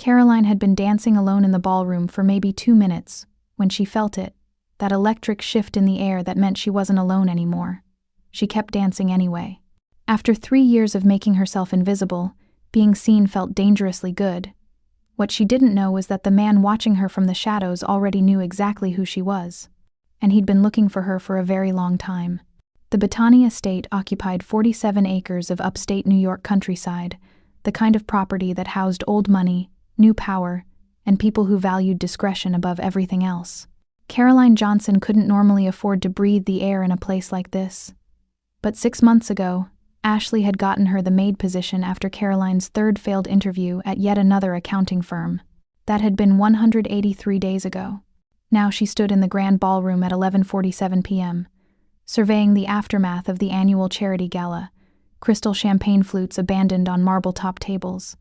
Caroline had been dancing alone in the ballroom for maybe 2 minutes when she felt it, that electric shift in the air that meant she wasn't alone anymore. She kept dancing anyway. After 3 years of making herself invisible, being seen felt dangerously good. What she didn't know was that the man watching her from the shadows already knew exactly who she was. And he'd been looking for her for a very long time. The Botany estate occupied 47 acres of upstate New York countryside, the kind of property that housed old money, new power, and people who valued discretion above everything else. Caroline Johnson couldn't normally afford to breathe the air in a place like this. But 6 months ago, Ashley had gotten her the maid position after Caroline's third failed interview at yet another accounting firm. That had been 183 days ago. Now she stood in the grand ballroom at 11:47 p.m., surveying the aftermath of the annual charity gala, crystal champagne flutes abandoned on marble-top tables,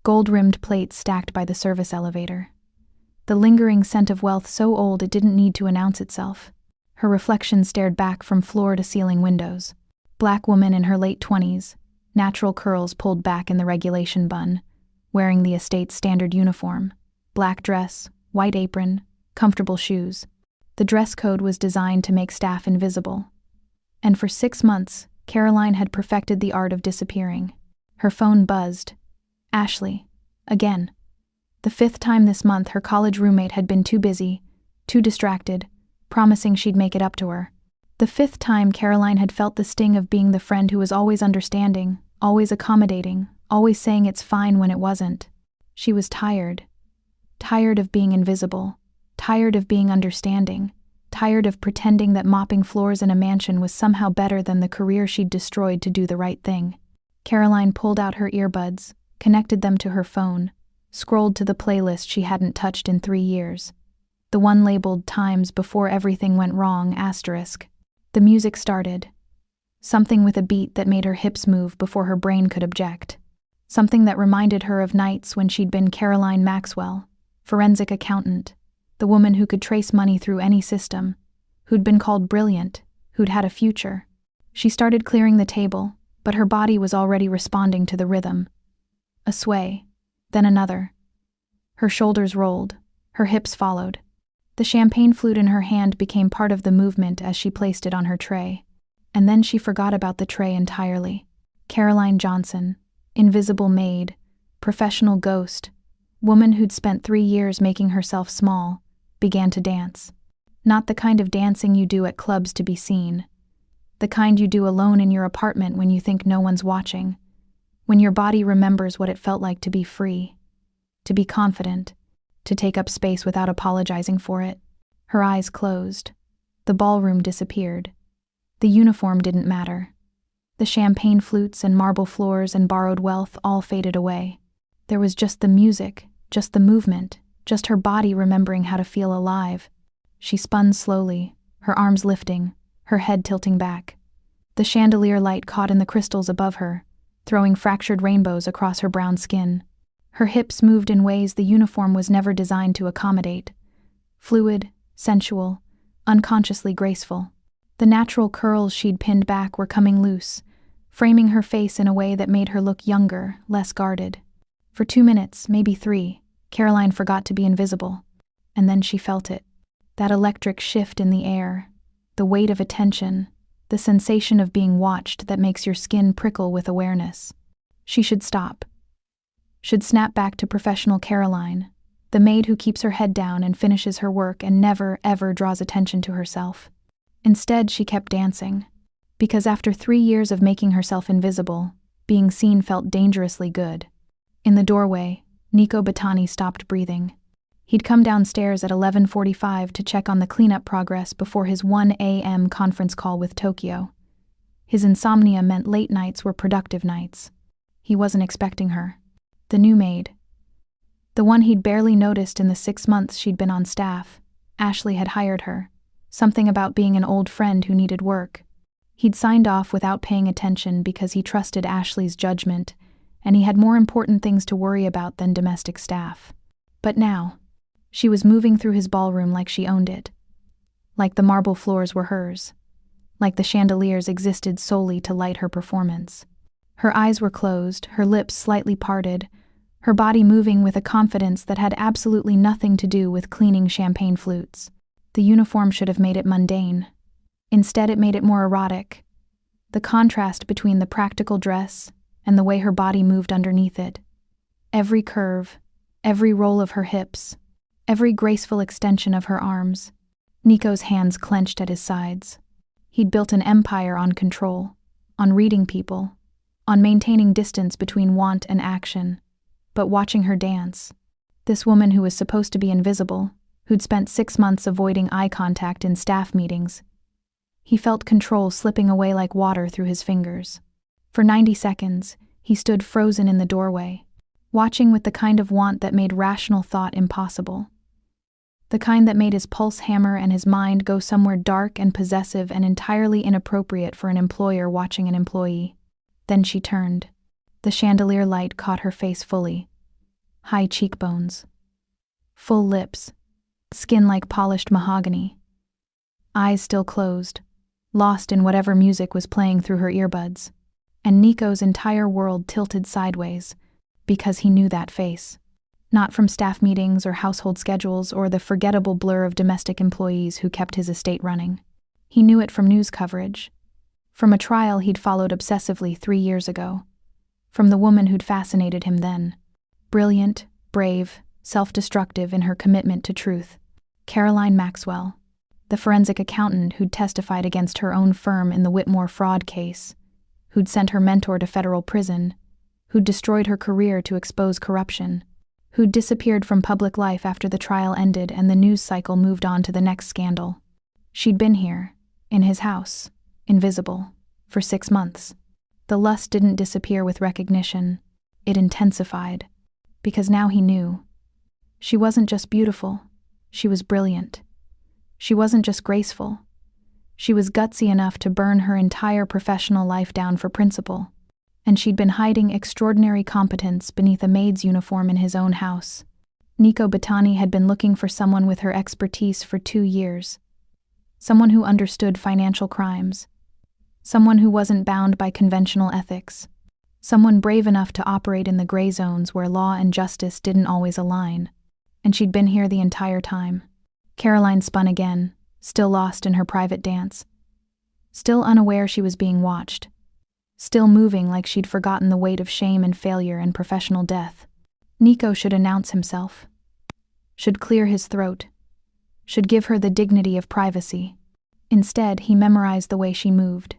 gold-rimmed plates stacked by the service elevator. The lingering scent of wealth so old it didn't need to announce itself. Her reflection stared back from floor-to-ceiling windows. Black woman in her late 20s, natural curls pulled back in the regulation bun, wearing the estate's standard uniform, black dress, white apron, comfortable shoes. The dress code was designed to make staff invisible. And for 6 months, Caroline had perfected the art of disappearing. Her phone buzzed. Ashley. Again. The 5th time this month her college roommate had been too busy, too distracted, promising she'd make it up to her. The 5th time Caroline had felt the sting of being the friend who was always understanding, always accommodating, always saying it's fine when it wasn't. She was tired. Tired of being invisible. Tired of being understanding. Tired of pretending that mopping floors in a mansion was somehow better than the career she'd destroyed to do the right thing. Caroline pulled out her earbuds, connected them to her phone, scrolled to the playlist she hadn't touched in 3 years. The one labeled Times Before Everything Went Wrong *. The music started. Something with a beat that made her hips move before her brain could object. Something that reminded her of nights when she'd been Caroline Maxwell, forensic accountant, the woman who could trace money through any system, who'd been called brilliant, who'd had a future. She started clearing the table, but her body was already responding to the rhythm. A sway, then another. Her shoulders rolled, her hips followed. The champagne flute in her hand became part of the movement as she placed it on her tray. And then she forgot about the tray entirely. Caroline Johnson, invisible maid, professional ghost, woman who'd spent 3 years making herself small, began to dance. Not the kind of dancing you do at clubs to be seen. The kind you do alone in your apartment when you think no one's watching. When your body remembers what it felt like to be free, to be confident, to take up space without apologizing for it. Her eyes closed. The ballroom disappeared. The uniform didn't matter. The champagne flutes and marble floors and borrowed wealth all faded away. There was just the music, just the movement, just her body remembering how to feel alive. She spun slowly, her arms lifting, her head tilting back. The chandelier light caught in the crystals above her, throwing fractured rainbows across her brown skin. Her hips moved in ways the uniform was never designed to accommodate. Fluid, sensual, unconsciously graceful. The natural curls she'd pinned back were coming loose, framing her face in a way that made her look younger, less guarded. For 2 minutes, maybe 3, Caroline forgot to be invisible. And then she felt it. That electric shift in the air, the weight of attention, the sensation of being watched that makes your skin prickle with awareness. She should stop. Should snap back to professional Caroline, the maid who keeps her head down and finishes her work and never, ever draws attention to herself. Instead, she kept dancing. Because after 3 years of making herself invisible, being seen felt dangerously good. In the doorway, Nico Batani stopped breathing. He'd come downstairs at 11:45 to check on the cleanup progress before his 1 a.m. conference call with Tokyo. His insomnia meant late nights were productive nights. He wasn't expecting her. The new maid. The one he'd barely noticed in the 6 months she'd been on staff. Ashley had hired her. Something about being an old friend who needed work. He'd signed off without paying attention because he trusted Ashley's judgment, and he had more important things to worry about than domestic staff. But now, she was moving through his ballroom like she owned it. Like the marble floors were hers. Like the chandeliers existed solely to light her performance. Her eyes were closed, her lips slightly parted, her body moving with a confidence that had absolutely nothing to do with cleaning champagne flutes. The uniform should have made it mundane. Instead, it made it more erotic. The contrast between the practical dress and the way her body moved underneath it. Every curve, every roll of her hips, every graceful extension of her arms. Nico's hands clenched at his sides. He'd built an empire on control, on reading people, on maintaining distance between want and action. But watching her dance, this woman who was supposed to be invisible, who'd spent 6 months avoiding eye contact in staff meetings, he felt control slipping away like water through his fingers. For 90 seconds, he stood frozen in the doorway, watching with the kind of want that made rational thought impossible. The kind that made his pulse hammer and his mind go somewhere dark and possessive and entirely inappropriate for an employer watching an employee. Then she turned. The chandelier light caught her face fully. High cheekbones. Full lips. Skin like polished mahogany. Eyes still closed, lost in whatever music was playing through her earbuds. And Nico's entire world tilted sideways, because he knew that face. Not from staff meetings or household schedules or the forgettable blur of domestic employees who kept his estate running. He knew it from news coverage. From a trial he'd followed obsessively 3 years ago. From the woman who'd fascinated him then. Brilliant, brave, self-destructive in her commitment to truth. Caroline Maxwell, the forensic accountant who'd testified against her own firm in the Whitmore fraud case, who'd sent her mentor to federal prison, who'd destroyed her career to expose corruption, who'd disappeared from public life after the trial ended and the news cycle moved on to the next scandal. She'd been here, in his house, invisible, for 6 months. The lust didn't disappear with recognition. It intensified. Because now he knew. She wasn't just beautiful. She was brilliant. She wasn't just graceful. She was gutsy enough to burn her entire professional life down for principle. And she'd been hiding extraordinary competence beneath a maid's uniform in his own house. Nico Battani had been looking for someone with her expertise for 2 years. Someone who understood financial crimes. Someone who wasn't bound by conventional ethics. Someone brave enough to operate in the gray zones where law and justice didn't always align. And she'd been here the entire time. Caroline spun again, still lost in her private dance. Still unaware she was being watched. Still moving like she'd forgotten the weight of shame and failure and professional death. Nico should announce himself. Should clear his throat. Should give her the dignity of privacy. Instead, he memorized the way she moved.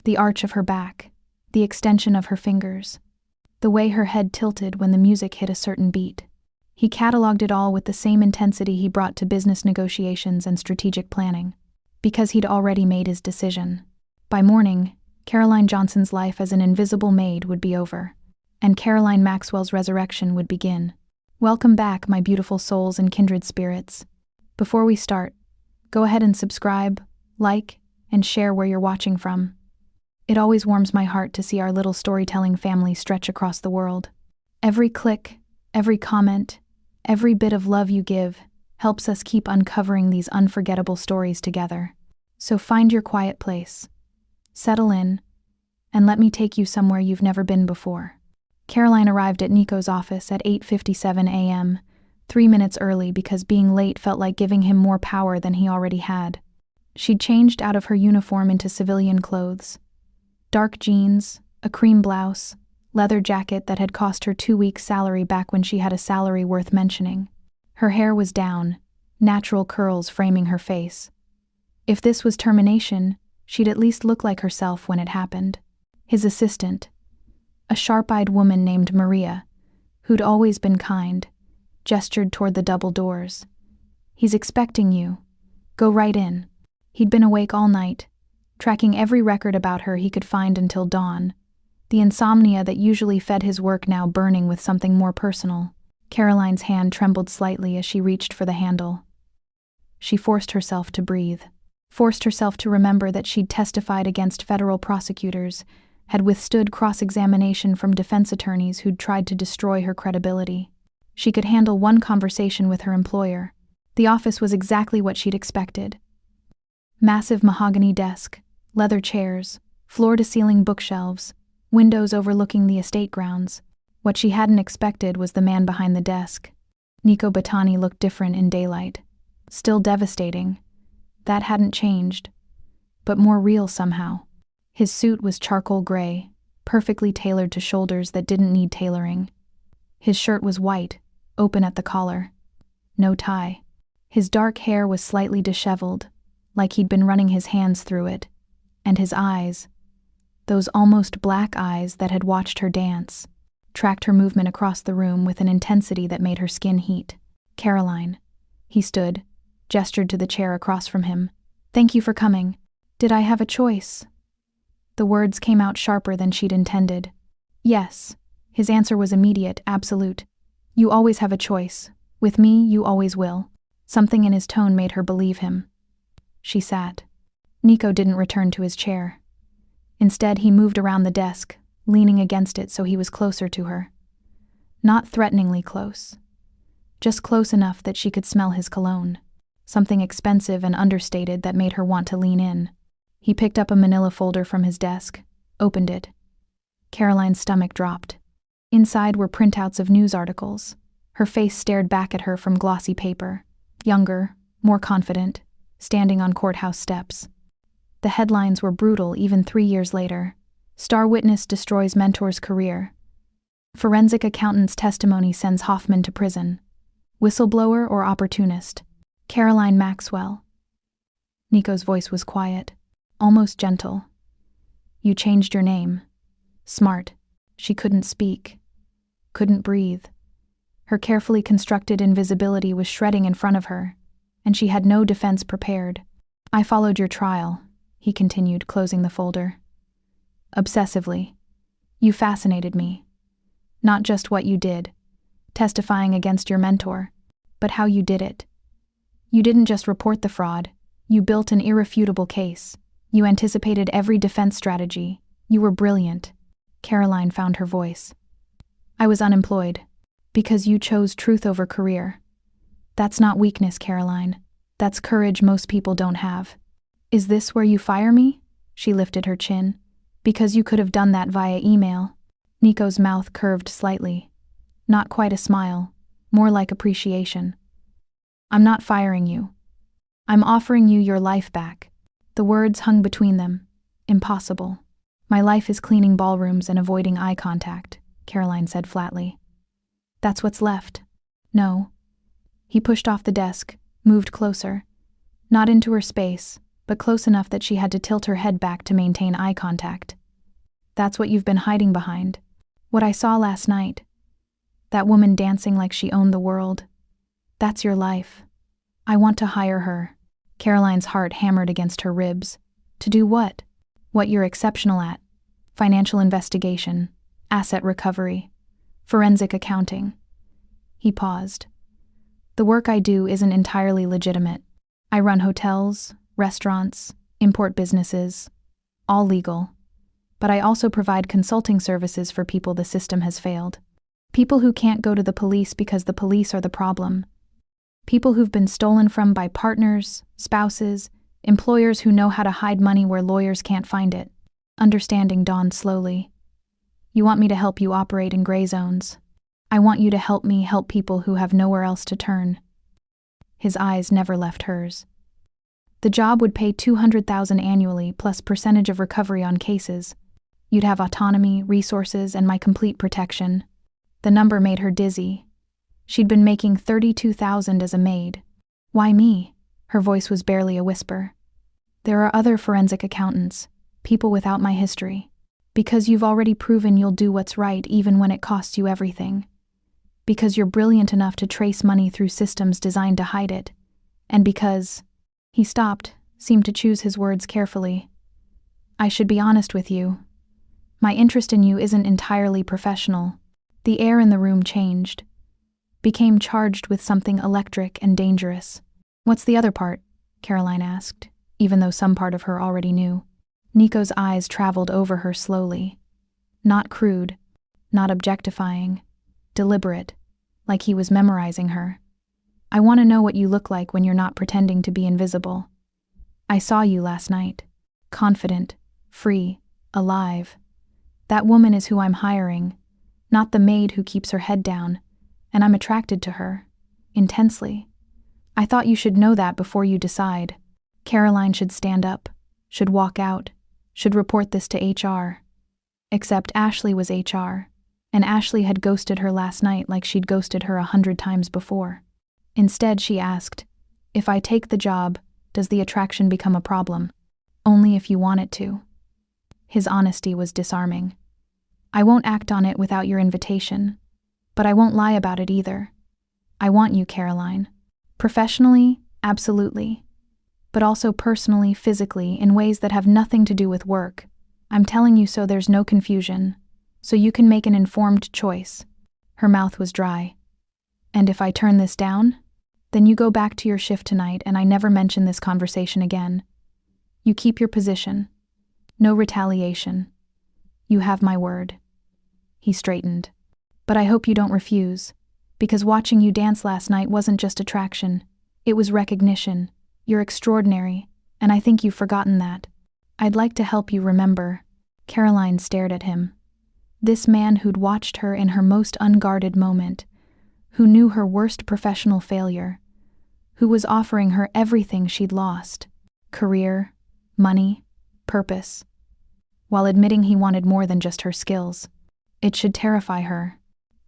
The arch of her back, the extension of her fingers, the way her head tilted when the music hit a certain beat. He cataloged it all with the same intensity he brought to business negotiations and strategic planning, because he'd already made his decision. By morning, Caroline Johnson's life as an invisible maid would be over, and Caroline Maxwell's resurrection would begin. Welcome back, my beautiful souls and kindred spirits. Before we start, go ahead and subscribe, like, and share where you're watching from. It always warms my heart to see our little storytelling family stretch across the world. Every click, every comment, every bit of love you give helps us keep uncovering these unforgettable stories together. So find your quiet place, settle in, and let me take you somewhere you've never been before. Caroline arrived at Nico's office at 8:57 a.m., 3 minutes early because being late felt like giving him more power than he already had. She'd changed out of her uniform into civilian clothes. Dark jeans, a cream blouse, leather jacket that had cost her 2 weeks' salary back when she had a salary worth mentioning. Her hair was down, natural curls framing her face. If this was termination, she'd at least look like herself when it happened. His assistant, a sharp-eyed woman named Maria, who'd always been kind, gestured toward the double doors. "He's expecting you. Go right in." He'd been awake all night, tracking every record about her he could find until dawn, the insomnia that usually fed his work now burning with something more personal. Caroline's hand trembled slightly as she reached for the handle. She forced herself to breathe, forced herself to remember that she'd testified against federal prosecutors, had withstood cross-examination from defense attorneys who'd tried to destroy her credibility. She could handle one conversation with her employer. The office was exactly what she'd expected. Massive mahogany desk, leather chairs, floor-to-ceiling bookshelves, windows overlooking the estate grounds. What she hadn't expected was the man behind the desk. Nico Batani looked different in daylight. Still devastating. That hadn't changed. But more real somehow. His suit was charcoal gray, perfectly tailored to shoulders that didn't need tailoring. His shirt was white, open at the collar. No tie. His dark hair was slightly disheveled, like he'd been running his hands through it. And his eyes, those almost black eyes that had watched her dance, tracked her movement across the room with an intensity that made her skin heat. "Caroline." He stood, gestured to the chair across from him. "Thank you for coming. Did I have a choice?" The words came out sharper than she'd intended. "Yes." His answer was immediate, absolute. "You always have a choice. With me, you always will." Something in his tone made her believe him. She sat. Nico didn't return to his chair. Instead, he moved around the desk, leaning against it so he was closer to her. Not threateningly close. Just close enough that she could smell his cologne. Something expensive and understated that made her want to lean in. He picked up a manila folder from his desk, opened it. Caroline's stomach dropped. Inside were printouts of news articles. Her face stared back at her from glossy paper. Younger, more confident, standing on courthouse steps. The headlines were brutal even 3 years later. Star witness destroys mentor's career. Forensic accountant's testimony sends Hoffman to prison. Whistleblower or opportunist? Caroline Maxwell. Nico's voice was quiet, almost gentle. "You changed your name." Smart. She couldn't speak. Couldn't breathe. Her carefully constructed invisibility was shredding in front of her, and she had no defense prepared. "I followed your trial," he continued, closing the folder. "Obsessively. You fascinated me. Not just what you did, testifying against your mentor, but how you did it. You didn't just report the fraud, you built an irrefutable case. You anticipated every defense strategy. You were brilliant." Caroline found her voice. "I was unemployed. Because you chose truth over career. That's not weakness, Caroline. That's courage most people don't have." "Is this where you fire me?" She lifted her chin. "Because you could have done that via email." Nico's mouth curved slightly. Not quite a smile, more like appreciation. "I'm not firing you. I'm offering you your life back." The words hung between them. Impossible. "My life is cleaning ballrooms and avoiding eye contact," Caroline said flatly. "That's what's left." "No." He pushed off the desk, moved closer. Not into her space, but close enough that she had to tilt her head back to maintain eye contact. "That's what you've been hiding behind. What I saw last night. That woman dancing like she owned the world. That's your life. I want to hire her." Caroline's heart hammered against her ribs. "To do what?" "What you're exceptional at. Financial investigation, asset recovery, forensic accounting." He paused. "The work I do isn't entirely legitimate. I run hotels, restaurants, import businesses, all legal. But I also provide consulting services for people the system has failed. People who can't go to the police because the police are the problem. People who've been stolen from by partners, spouses, employers who know how to hide money where lawyers can't find it." Understanding dawned slowly. "You want me to help you operate in gray zones. I want you to help me help people who have nowhere else to turn." His eyes never left hers. "The job would pay $200,000 annually plus percentage of recovery on cases. You'd have autonomy, resources, and my complete protection." The number made her dizzy. She'd been making $32,000 as a maid. "Why me?" Her voice was barely a whisper. "There are other forensic accountants, people without my history. Because you've already proven you'll do what's right even when it costs you everything. Because you're brilliant enough to trace money through systems designed to hide it. And because—" He stopped, seemed to choose his words carefully. "I should be honest with you. My interest in you isn't entirely professional." The air in the room changed. Became charged with something electric and dangerous. "What's the other part?" Caroline asked, even though some part of her already knew. Nico's eyes traveled over her slowly. Not crude, not objectifying, deliberate, like he was memorizing her. "I want to know what you look like when you're not pretending to be invisible. I saw you last night. Confident, free, alive. That woman is who I'm hiring. not the maid who keeps her head down, and I'm attracted to her. Intensely. I thought you should know that before you decide. Caroline should stand up, should walk out, should report this to HR. Except Ashley was HR, and Ashley had ghosted her last night like she'd ghosted her 100 times before. Instead, she asked, "If I take the job, does the attraction become a problem?" "Only if you want it to." His honesty was disarming. "I won't act on it without your invitation, but I won't lie about it either. I want you, Caroline. Professionally, absolutely. But also personally, physically, in ways that have nothing to do with work. I'm telling you so there's no confusion, so you can make an informed choice." Her mouth was dry. "And if I turn this down? Then you go back to your shift tonight and I never mention this conversation again. You keep your position. No retaliation. You have my word." He straightened. "But I hope you don't refuse, because watching you dance last night wasn't just attraction, it was recognition. You're extraordinary, and I think you've forgotten that. I'd like to help you remember." Caroline stared at him. This man who'd watched her in her most unguarded moment, who knew her worst professional failure, who was offering her everything she'd lost: career, money, purpose, while admitting he wanted more than just her skills. It should terrify her.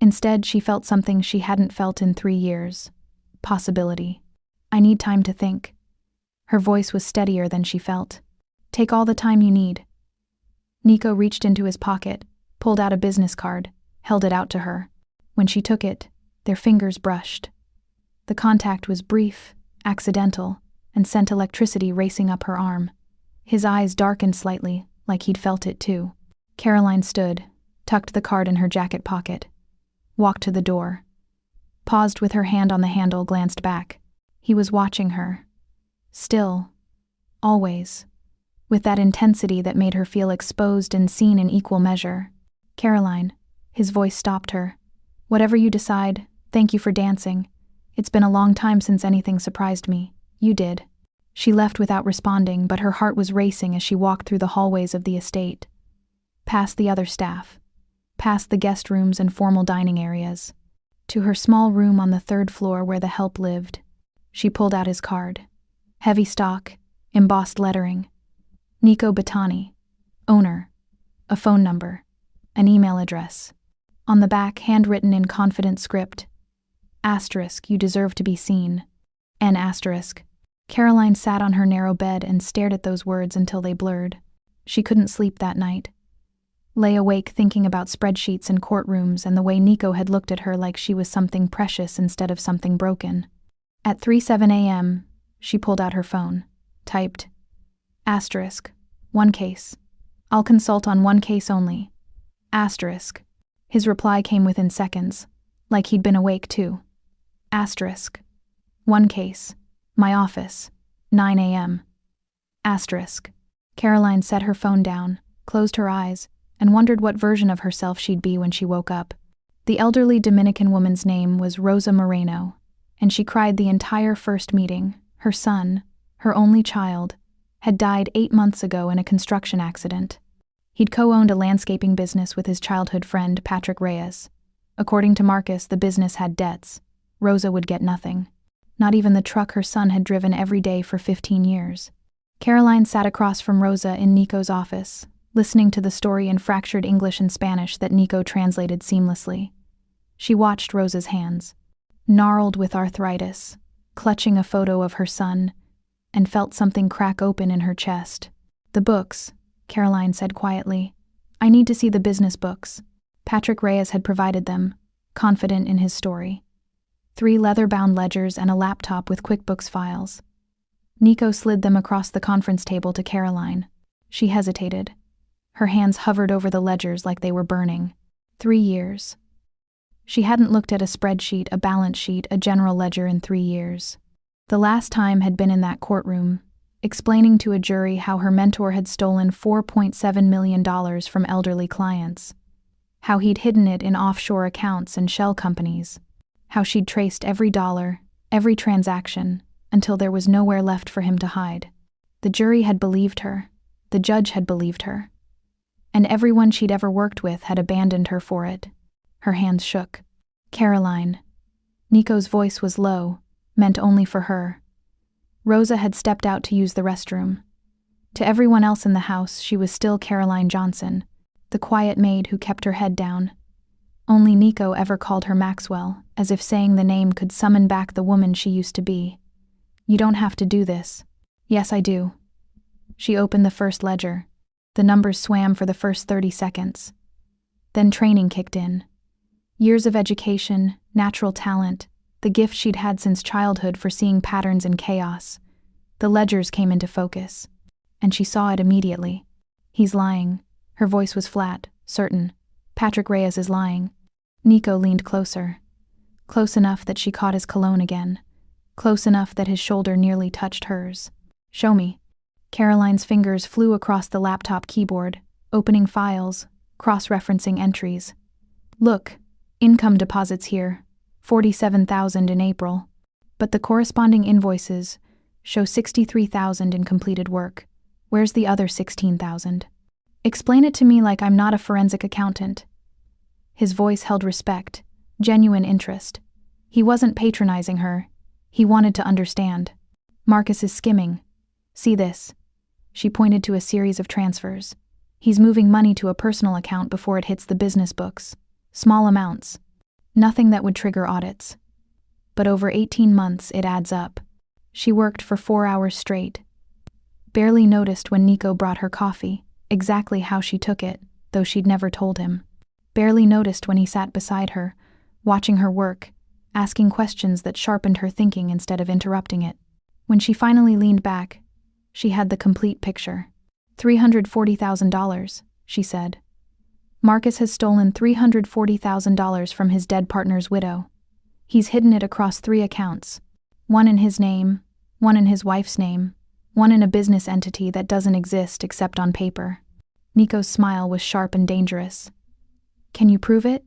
Instead, she felt something she hadn't felt in 3 years: possibility. "I need time to think." Her voice was steadier than she felt. "Take all the time you need." Nico reached into his pocket, pulled out a business card, held it out to her. When she took it, their fingers brushed. The contact was brief, accidental, and sent electricity racing up her arm. His eyes darkened slightly, like he'd felt it too. Caroline stood, tucked the card in her jacket pocket, walked to the door, paused with her hand on the handle, glanced back. He was watching her. Still. Always. With that intensity that made her feel exposed and seen in equal measure. "Caroline," his voice stopped her. "Whatever you decide, thank you for dancing. It's been a long time since anything surprised me. You did." She left without responding, but her heart was racing as she walked through the hallways of the estate. Past the other staff. Past the guest rooms and formal dining areas. To her small room on the 3rd floor where the help lived. She pulled out his card. Heavy stock, embossed lettering. Nico Battani. Owner. A phone number. An email address. On the back, handwritten in confident script: "*, you deserve to be seen. N*. Caroline sat on her narrow bed and stared at those words until they blurred. She couldn't sleep that night. Lay awake thinking about spreadsheets and courtrooms and the way Nico had looked at her like she was something precious instead of something broken. At 3:07 a.m., she pulled out her phone, typed: *, 1 case. I'll consult on 1 case only. *. His reply came within seconds, like he'd been awake too. *. 1 case. My office. 9 a.m. *. Caroline set her phone down, closed her eyes, and wondered what version of herself she'd be when she woke up. The elderly Dominican woman's name was Rosa Moreno, and she cried the entire first meeting. Her son, her only child, had died 8 months ago in a construction accident. He'd co-owned a landscaping business with his childhood friend Patrick Reyes. According to Marcus, the business had debts. Rosa would get nothing. Not even the truck her son had driven every day for 15 years. Caroline sat across from Rosa in Nico's office, listening to the story in fractured English and Spanish that Nico translated seamlessly. She watched Rosa's hands, gnarled with arthritis, clutching a photo of her son, and felt something crack open in her chest. "The books," Caroline said quietly. "I need to see the business books." Patrick Reyes had provided them, confident in his story. 3 leather-bound ledgers and a laptop with QuickBooks files. Nico slid them across the conference table to Caroline. She hesitated. Her hands hovered over the ledgers like they were burning. 3 years. She hadn't looked at a spreadsheet, a balance sheet, a general ledger in 3 years. The last time had been in that courtroom, explaining to a jury how her mentor had stolen $4.7 million from elderly clients, how he'd hidden it in offshore accounts and shell companies, how she'd traced every dollar, every transaction, until there was nowhere left for him to hide. The jury had believed her. The judge had believed her. And everyone she'd ever worked with had abandoned her for it. Her hands shook. Caroline. Nico's voice was low, meant only for her. Rosa had stepped out to use the restroom. To everyone else in the house, she was still Caroline Johnson, the quiet maid who kept her head down. Only Nico ever called her Maxwell, as if saying the name could summon back the woman she used to be. You don't have to do this. Yes, I do. She opened the first ledger. The numbers swam for the first 30 seconds. Then training kicked in. Years of education, natural talent, the gift she'd had since childhood for seeing patterns in chaos. The ledgers came into focus, and she saw it immediately. He's lying. Her voice was flat, certain. Patrick Reyes is lying. Nico leaned closer. Close enough that she caught his cologne again. Close enough that his shoulder nearly touched hers. Show me. Caroline's fingers flew across the laptop keyboard, opening files, cross-referencing entries. Look, income deposits here, $47,000 in April. But the corresponding invoices show $63,000 in completed work. Where's the other $16,000? Explain it to me like I'm not a forensic accountant. His voice held respect, genuine interest. He wasn't patronizing her. He wanted to understand. Marcus is skimming. See this. She pointed to a series of transfers. He's moving money to a personal account before it hits the business books. Small amounts. Nothing that would trigger audits. But over 18 months, it adds up. She worked for 4 hours straight. Barely noticed when Nico brought her coffee, exactly how she took it, though she'd never told him. Barely noticed when he sat beside her, watching her work, asking questions that sharpened her thinking instead of interrupting it. When she finally leaned back, she had the complete picture. $340,000, she said. Marcus has stolen $340,000 from his dead partner's widow. He's hidden it across 3 accounts. One in his name, one in his wife's name, one in a business entity that doesn't exist except on paper. Nico's smile was sharp and dangerous. Can you prove it?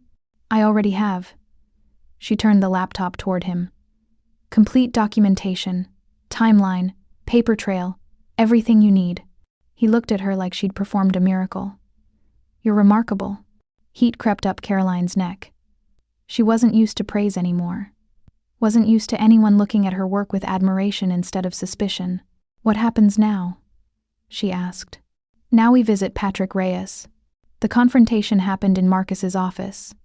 I already have. She turned the laptop toward him. Complete documentation, timeline, paper trail, everything you need. He looked at her like she'd performed a miracle. You're remarkable. Heat crept up Caroline's neck. She wasn't used to praise anymore. Wasn't used to anyone looking at her work with admiration instead of suspicion. What happens now? She asked. Now we visit Patrick Reyes. The confrontation happened in Marcus's office.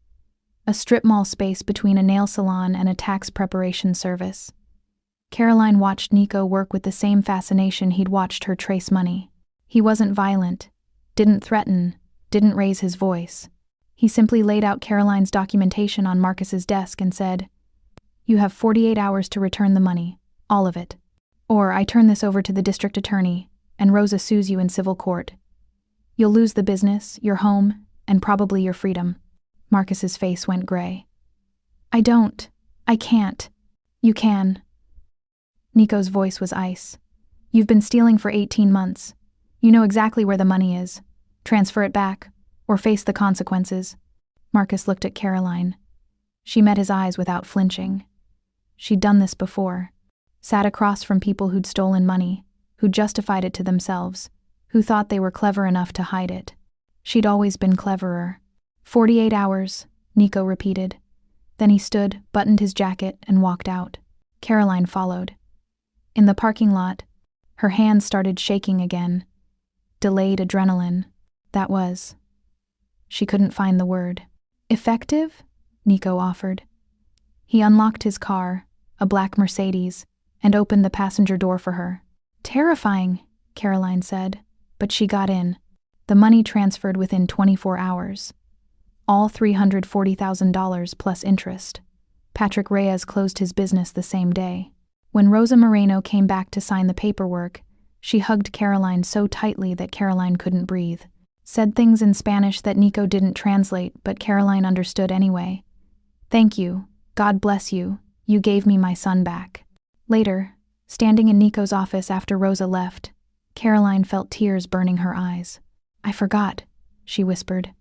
A strip mall space between a nail salon and a tax preparation service. Caroline watched Nico work with the same fascination he'd watched her trace money. He wasn't violent, didn't threaten, didn't raise his voice. He simply laid out Caroline's documentation on Marcus's desk and said, You have 48 hours to return the money, all of it. Or I turn this over to the district attorney, and Rosa sues you in civil court. You'll lose the business, your home, and probably your freedom. Marcus's face went gray. I can't. You can. Nico's voice was ice. You've been stealing for 18 months. You know exactly where the money is. Transfer it back, or face the consequences. Marcus looked at Caroline. She met his eyes without flinching. She'd done this before. Sat across from people who'd stolen money, who'd justified it to themselves, who thought they were clever enough to hide it. She'd always been cleverer. 48 hours, Nico repeated. Then he stood, buttoned his jacket, and walked out. Caroline followed. In the parking lot, her hands started shaking again. Delayed adrenaline, that was. She couldn't find the word. Effective? Nico offered. He unlocked his car, a black Mercedes, and opened the passenger door for her. Terrifying, Caroline said, but she got in. The money transferred within 24 hours. All $340,000 plus interest. Patrick Reyes closed his business the same day. When Rosa Moreno came back to sign the paperwork, she hugged Caroline so tightly that Caroline couldn't breathe. Said things in Spanish that Nico didn't translate, but Caroline understood anyway. Thank you. God bless you. You gave me my son back. Later, standing in Nico's office after Rosa left, Caroline felt tears burning her eyes. I forgot, she whispered.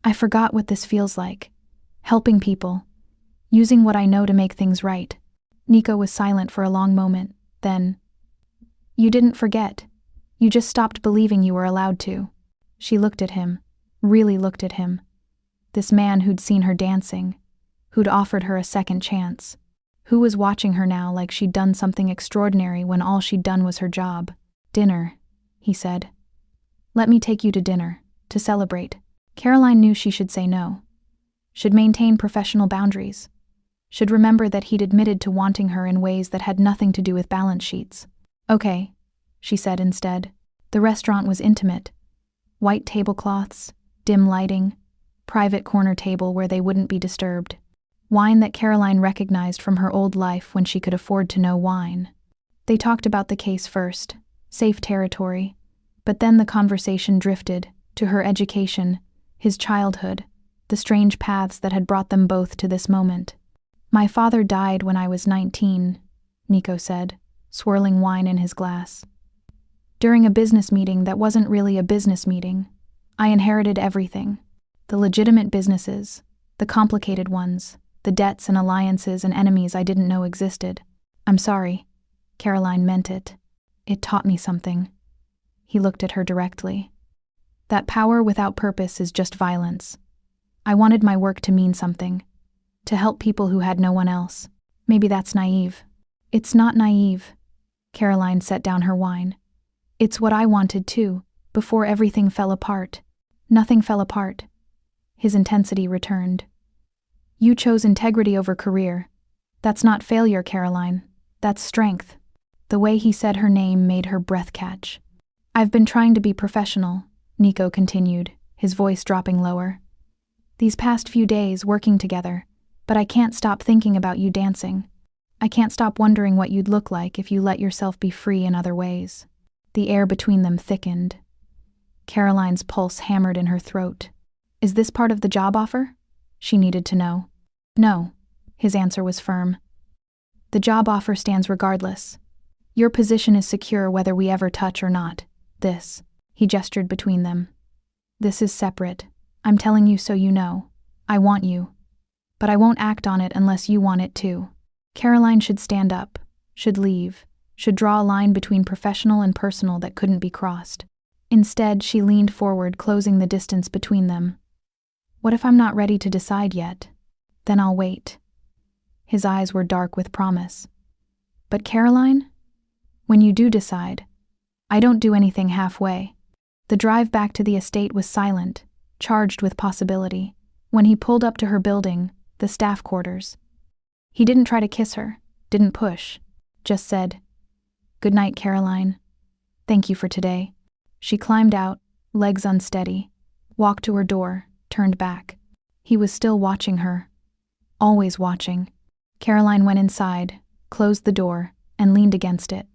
I forgot what this feels like. Helping people. Using what I know to make things right. Nico was silent for a long moment, then, You didn't forget. You just stopped believing you were allowed to. She looked at him, really looked at him. This man who'd seen her dancing, who'd offered her a second chance, who was watching her now like she'd done something extraordinary when all she'd done was her job. "Dinner," he said. "Let me take you to dinner, to celebrate." Caroline knew she should say no. Should maintain professional boundaries. Should remember that he'd admitted to wanting her in ways that had nothing to do with balance sheets. "Okay," she said instead. The restaurant was intimate. White tablecloths, dim lighting, private corner table where they wouldn't be disturbed. Wine that Caroline recognized from her old life when she could afford to know wine. They talked about the case first, safe territory, but then the conversation drifted to her education, his childhood, the strange paths that had brought them both to this moment. "My father died when I was 19, Nico said, swirling wine in his glass. "During a business meeting that wasn't really a business meeting. I inherited everything. The legitimate businesses, the complicated ones, the debts and alliances and enemies I didn't know existed. I'm sorry." Caroline meant it. "It taught me something." He looked at her directly. "That power without purpose is just violence. I wanted my work to mean something. To help people who had no one else. Maybe that's naive." "It's not naive." Caroline set down her wine. "It's what I wanted too, before everything fell apart." "Nothing fell apart." His intensity returned. "You chose integrity over career. That's not failure, Caroline. That's strength." The way he said her name made her breath catch. "I've been trying to be professional," Nico continued, his voice dropping lower. "These past few days working together, but I can't stop thinking about you dancing. I can't stop wondering what you'd look like if you let yourself be free in other ways." The air between them thickened. Caroline's pulse hammered in her throat. "Is this part of the job offer?" she needed to know. "No," his answer was firm. "The job offer stands regardless. Your position is secure whether we ever touch or not. This," he gestured between them. "This is separate. I'm telling you so you know. I want you. But I won't act on it unless you want it too." Caroline should stand up, should leave, should draw a line between professional and personal that couldn't be crossed. Instead, she leaned forward, closing the distance between them. "What if I'm not ready to decide yet? Then I'll wait." His eyes were dark with promise. "But Caroline, when you do decide, I don't do anything halfway." The drive back to the estate was silent, charged with possibility. When he pulled up to her building, the staff quarters, he didn't try to kiss her, didn't push, just said, "Good night, Caroline. Thank you for today." She climbed out, legs unsteady, walked to her door, turned back. He was still watching her. Always watching. Caroline went inside, closed the door, and leaned against it.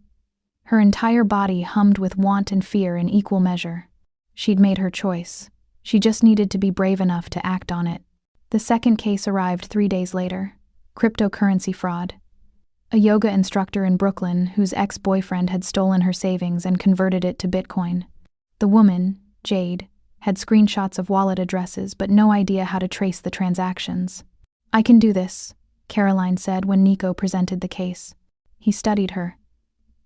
Her entire body hummed with want and fear in equal measure. She'd made her choice. She just needed to be brave enough to act on it. The second case arrived 3 days later. Cryptocurrency fraud. A yoga instructor in Brooklyn whose ex-boyfriend had stolen her savings and converted it to Bitcoin. The woman, Jade, had screenshots of wallet addresses but no idea how to trace the transactions. "I can do this," Caroline said when Nico presented the case. He studied her.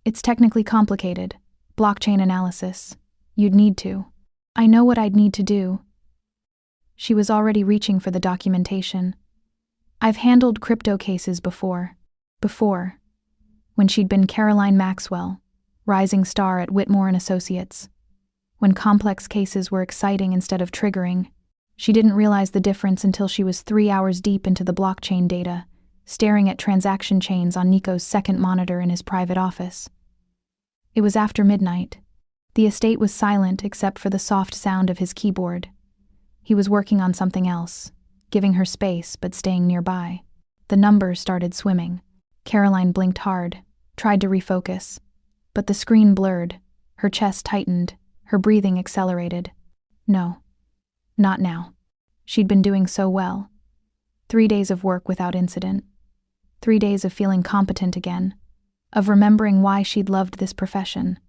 "It's technically complicated. Blockchain analysis. You'd need to." "I know what I'd need to do." She was already reaching for the documentation. "I've handled crypto cases before. When she'd been Caroline Maxwell, rising star at Whitmore & Associates. When complex cases were exciting instead of triggering. She didn't realize the difference until she was 3 hours deep into the blockchain data, staring at transaction chains on Nico's second monitor in his private office. It was after midnight. The estate was silent except for the soft sound of his keyboard. He was working on something else, giving her space but staying nearby. The numbers started swimming. Caroline blinked hard, tried to refocus. But the screen blurred, her chest tightened, her breathing accelerated. No. Not now. She'd been doing so well. 3 days of work without incident. 3 days of feeling competent again, of remembering why she'd loved this profession.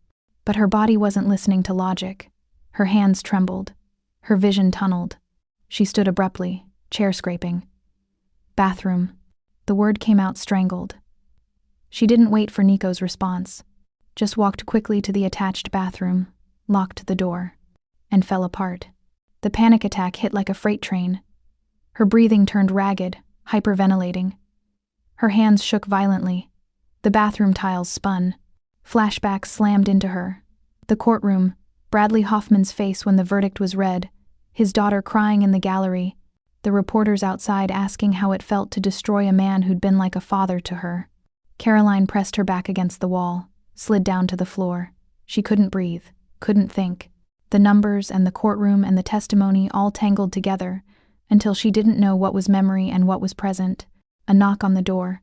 But her body wasn't listening to logic. Her hands trembled. Her vision tunneled. She stood abruptly, chair scraping. "Bathroom." The word came out strangled. She didn't wait for Nico's response, just walked quickly to the attached bathroom, locked the door, and fell apart. The panic attack hit like a freight train. Her breathing turned ragged, hyperventilating. Her hands shook violently. The bathroom tiles spun. Flashbacks slammed into her. The courtroom, Bradley Hoffman's face when the verdict was read, his daughter crying in the gallery, the reporters outside asking how it felt to destroy a man who'd been like a father to her. Caroline pressed her back against the wall, slid down to the floor. She couldn't breathe, couldn't think. The numbers and the courtroom and the testimony all tangled together until she didn't know what was memory and what was present. A knock on the door.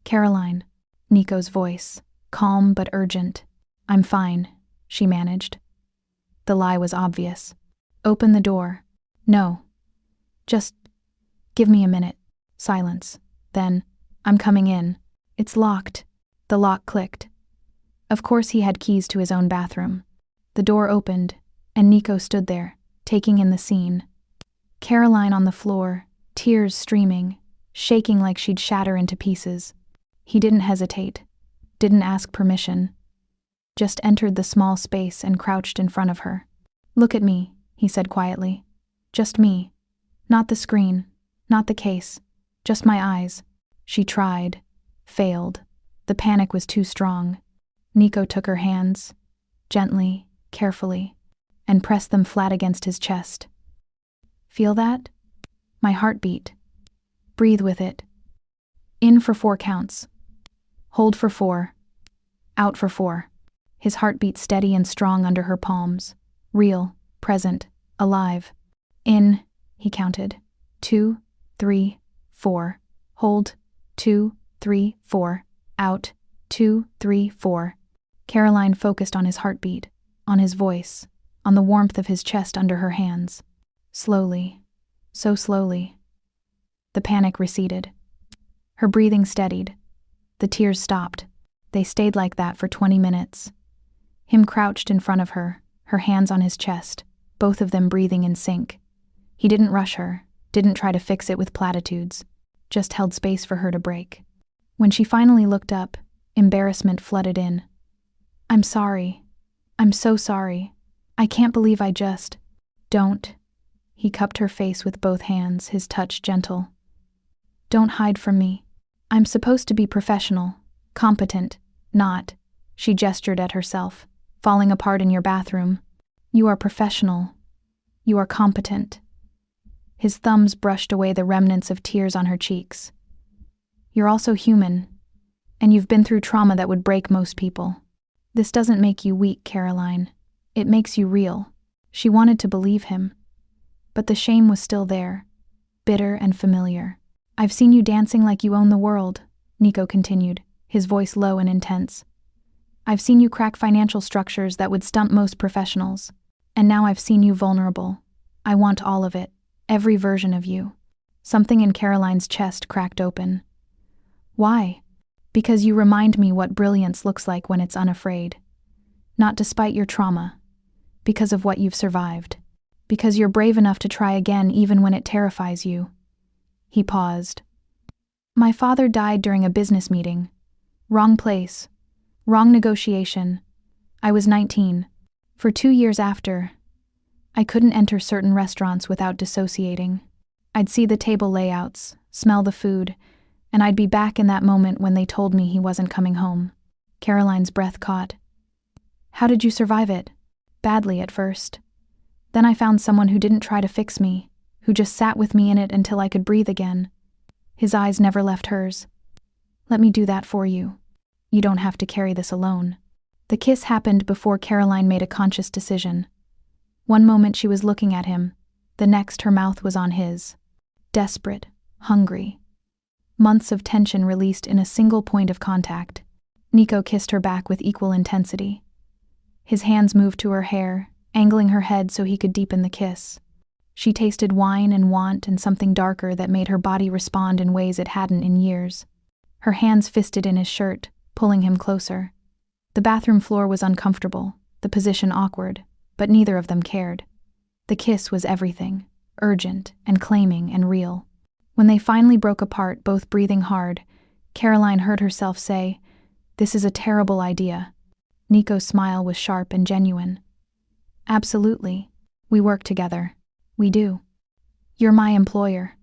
"Caroline." Nico's voice, calm but urgent. "I'm fine," she managed. The lie was obvious. "Open the door." "No. Just give me a minute." Silence. Then, "I'm coming in. It's locked." The lock clicked. Of course he had keys to his own bathroom. The door opened, and Nico stood there, taking in the scene. Caroline on the floor, tears streaming, shaking like she'd shatter into pieces. He didn't hesitate, didn't ask permission, just entered the small space and crouched in front of her. "Look at me," he said quietly. "Just me. Not the screen, not the case, just my eyes." She tried, failed. The panic was too strong. Nico took her hands, gently, carefully, and pressed them flat against his chest. "Feel that? My heartbeat. Breathe with it. In for 4 counts. Hold for 4. Out for 4. His heartbeat steady and strong under her palms. Real, present, alive. "In," he counted. 2, 3, 4. Hold. 2, 3, 4. Out. 2, 3, 4. Caroline focused on his heartbeat, on his voice, on the warmth of his chest under her hands. Slowly, so slowly. The panic receded. Her breathing steadied. The tears stopped. They stayed like that for 20 minutes. Him crouched in front of her, her hands on his chest, both of them breathing in sync. He didn't rush her, didn't try to fix it with platitudes, just held space for her to break. When she finally looked up, embarrassment flooded in. "I'm sorry. I'm so sorry. I can't believe I just..." "Don't." He cupped her face with both hands, his touch gentle. "Don't hide from me. I'm supposed to be professional, competent, not..." She gestured at herself, "falling apart in your bathroom. You are professional. You are competent." His thumbs brushed away the remnants of tears on her cheeks. "You're also human, and you've been through trauma that would break most people. This doesn't make you weak, Caroline. It makes you real." She wanted to believe him, but the shame was still there, bitter and familiar. "I've seen you dancing like you own the world," Nico continued, his voice low and intense. "I've seen you crack financial structures that would stump most professionals. And now I've seen you vulnerable. I want all of it, every version of you." Something in Caroline's chest cracked open. "Why?" "Because you remind me what brilliance looks like when it's unafraid. Not despite your trauma. Because of what you've survived. Because you're brave enough to try again even when it terrifies you." He paused. "My father died during a business meeting. Wrong place. Wrong negotiation. I was 19. For 2 years after, I couldn't enter certain restaurants without dissociating. I'd see the table layouts, smell the food, and I'd be back in that moment when they told me he wasn't coming home." Caroline's breath caught. "How did you survive it?" "Badly at first. Then I found someone who didn't try to fix me, who just sat with me in it until I could breathe again." His eyes never left hers. "Let me do that for you. You don't have to carry this alone." The kiss happened before Caroline made a conscious decision. One moment she was looking at him, the next her mouth was on his. Desperate, hungry. Months of tension released in a single point of contact. Nico kissed her back with equal intensity. His hands moved to her hair, angling her head so he could deepen the kiss. She tasted wine and want and something darker that made her body respond in ways it hadn't in years. Her hands fisted in his shirt, pulling him closer. The bathroom floor was uncomfortable, the position awkward, but neither of them cared. The kiss was everything, urgent and claiming and real. When they finally broke apart, both breathing hard, Caroline heard herself say, "This is a terrible idea." Nico's smile was sharp and genuine. "Absolutely. We work together. We do. You're my employer.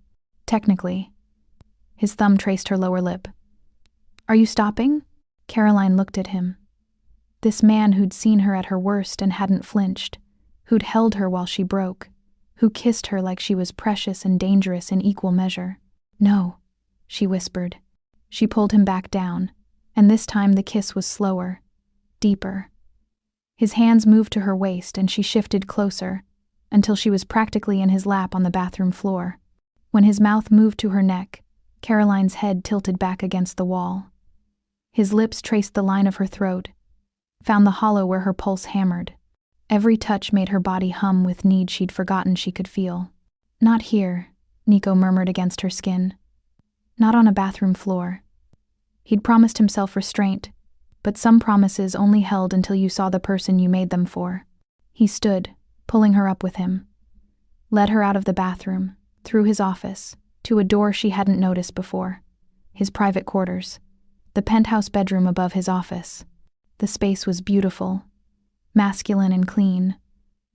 Technically. His thumb traced her lower lip. Are you stopping? Caroline looked at him. This man who'd seen her at her worst and hadn't flinched, who'd held her while she broke, who kissed her like she was precious and dangerous in equal measure. No, she whispered. She pulled him back down, and this time the kiss was slower, deeper. His hands moved to her waist and she shifted closer, until she was practically in his lap on the bathroom floor. When his mouth moved to her neck, Caroline's head tilted back against the wall. His lips traced the line of her throat, found the hollow where her pulse hammered. Every touch made her body hum with need she'd forgotten she could feel. Not here, Nico murmured against her skin. Not on a bathroom floor. He'd promised himself restraint, but some promises only held until you saw the person you made them for. He stood, pulling her up with him. Led her out of the bathroom, through his office, to a door she hadn't noticed before. His private quarters. The penthouse bedroom above his office. The space was beautiful, masculine and clean.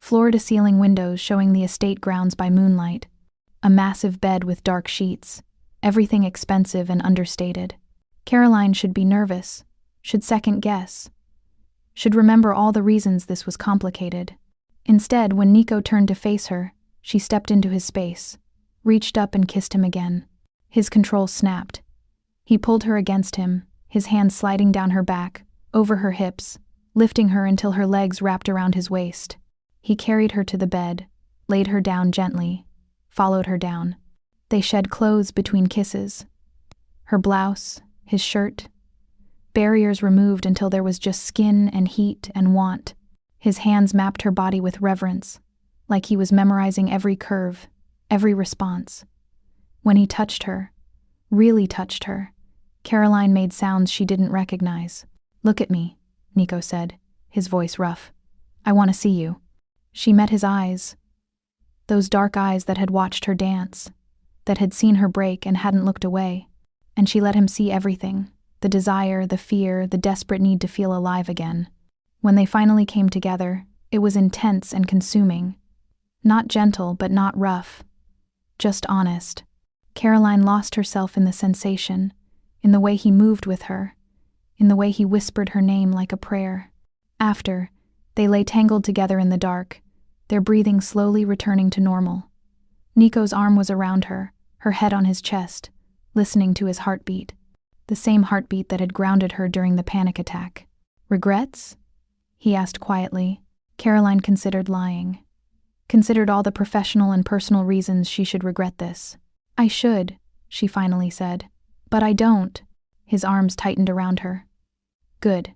Floor-to-ceiling windows showing the estate grounds by moonlight. A massive bed with dark sheets. Everything expensive and understated. Caroline should be nervous, should second-guess, should remember all the reasons this was complicated. Instead, when Nico turned to face her, she stepped into his space, reached up and kissed him again. His control snapped. He pulled her against him, his hands sliding down her back, over her hips, lifting her until her legs wrapped around his waist. He carried her to the bed, laid her down gently, followed her down. They shed clothes between kisses. Her blouse, his shirt. Barriers removed until there was just skin and heat and want. His hands mapped her body with reverence, like he was memorizing every curve, every response. When he touched her, really touched her, Caroline made sounds she didn't recognize. Look at me, Nico said, his voice rough. I want to see you. She met his eyes. Those dark eyes that had watched her dance, that had seen her break and hadn't looked away. And she let him see everything, the desire, the fear, the desperate need to feel alive again. When they finally came together, it was intense and consuming. Not gentle, but not rough. Just honest. Caroline lost herself in the sensation, in the way he moved with her, in the way he whispered her name like a prayer. After, they lay tangled together in the dark, their breathing slowly returning to normal. Nico's arm was around her, her head on his chest, listening to his heartbeat. The same heartbeat that had grounded her during the panic attack. Regrets? He asked quietly. Caroline considered lying. Considered all the professional and personal reasons she should regret this. I should, she finally said. But I don't. His arms tightened around her. Good.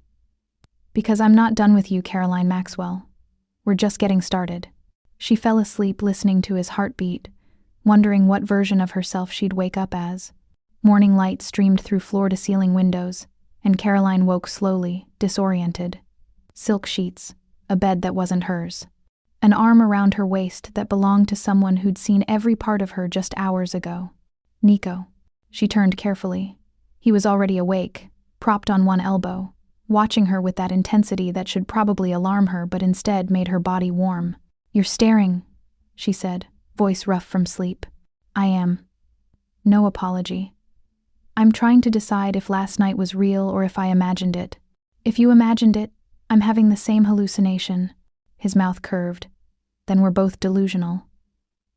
Because I'm not done with you, Caroline Maxwell. We're just getting started. She fell asleep listening to his heartbeat, wondering what version of herself she'd wake up as. Morning light streamed through floor-to-ceiling windows, and Caroline woke slowly, disoriented. Silk sheets, a bed that wasn't hers. An arm around her waist that belonged to someone who'd seen every part of her just hours ago. Nico. She turned carefully. He was already awake, propped on one elbow, watching her with that intensity that should probably alarm her but instead made her body warm. You're staring, she said, voice rough from sleep. I am. No apology. I'm trying to decide if last night was real or if I imagined it. If you imagined it, I'm having the same hallucination. His mouth curved. Then we're both delusional.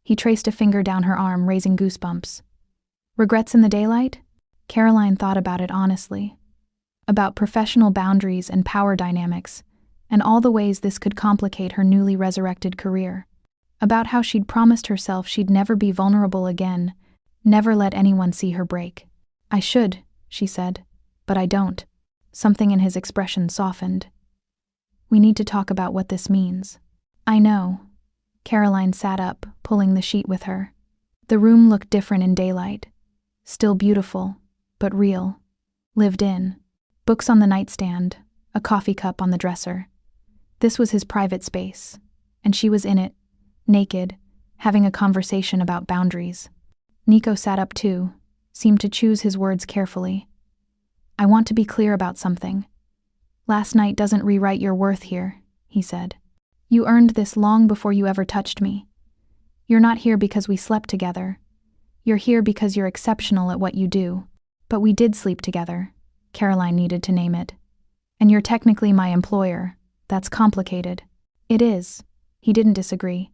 He traced a finger down her arm, raising goosebumps. Regrets in the daylight? Caroline thought about it honestly. About professional boundaries and power dynamics, and all the ways this could complicate her newly resurrected career. About how she'd promised herself she'd never be vulnerable again, never let anyone see her break. I should, she said, but I don't. Something in his expression softened. We need to talk about what this means. I know. Caroline sat up, pulling the sheet with her. The room looked different in daylight. Still beautiful, but real. Lived in. Books on the nightstand, a coffee cup on the dresser. This was his private space, and she was in it, naked, having a conversation about boundaries. Nico sat up too, seemed to choose his words carefully. I want to be clear about something. Last night doesn't rewrite your worth here, he said. You earned this long before you ever touched me. You're not here because we slept together. You're here because you're exceptional at what you do. But we did sleep together. Caroline needed to name it. And you're technically my employer. That's complicated. It is. He didn't disagree.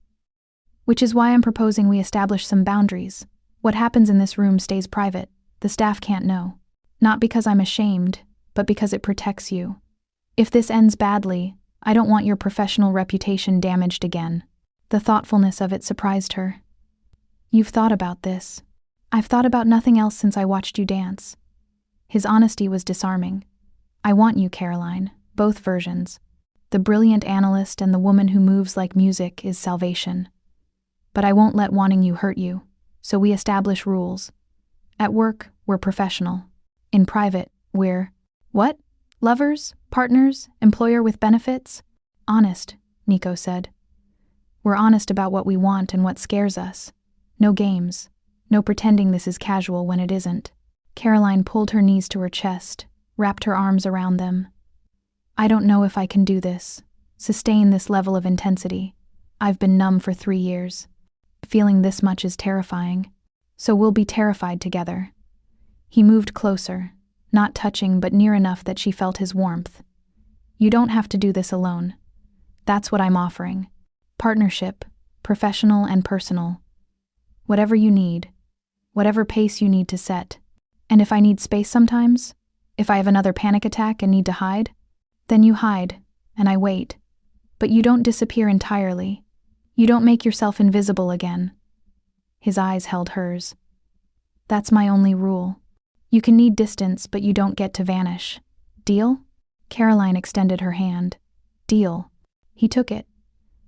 Which is why I'm proposing we establish some boundaries. What happens in this room stays private. The staff can't know. Not because I'm ashamed, but because it protects you. If this ends badly, I don't want your professional reputation damaged again. The thoughtfulness of it surprised her. You've thought about this. I've thought about nothing else since I watched you dance. His honesty was disarming. I want you, Caroline, both versions. The brilliant analyst and the woman who moves like music is salvation. But I won't let wanting you hurt you, so we establish rules. At work, we're professional. In private, we're… What? Lovers? Partners? Employer with benefits? Honest, Nico said. We're honest about what we want and what scares us. No games. No pretending this is casual when it isn't. Caroline pulled her knees to her chest, wrapped her arms around them. I don't know if I can do this. Sustain this level of intensity. I've been numb for 3 years. Feeling this much is terrifying. So we'll be terrified together. He moved closer, not touching but near enough that she felt his warmth. You don't have to do this alone. That's what I'm offering. Partnership, professional and personal. Whatever you need. Whatever pace you need to set. And if I need space sometimes, if I have another panic attack and need to hide, then you hide, and I wait. But you don't disappear entirely. You don't make yourself invisible again. His eyes held hers. That's my only rule. You can need distance, but you don't get to vanish. Deal? Caroline extended her hand. Deal. He took it,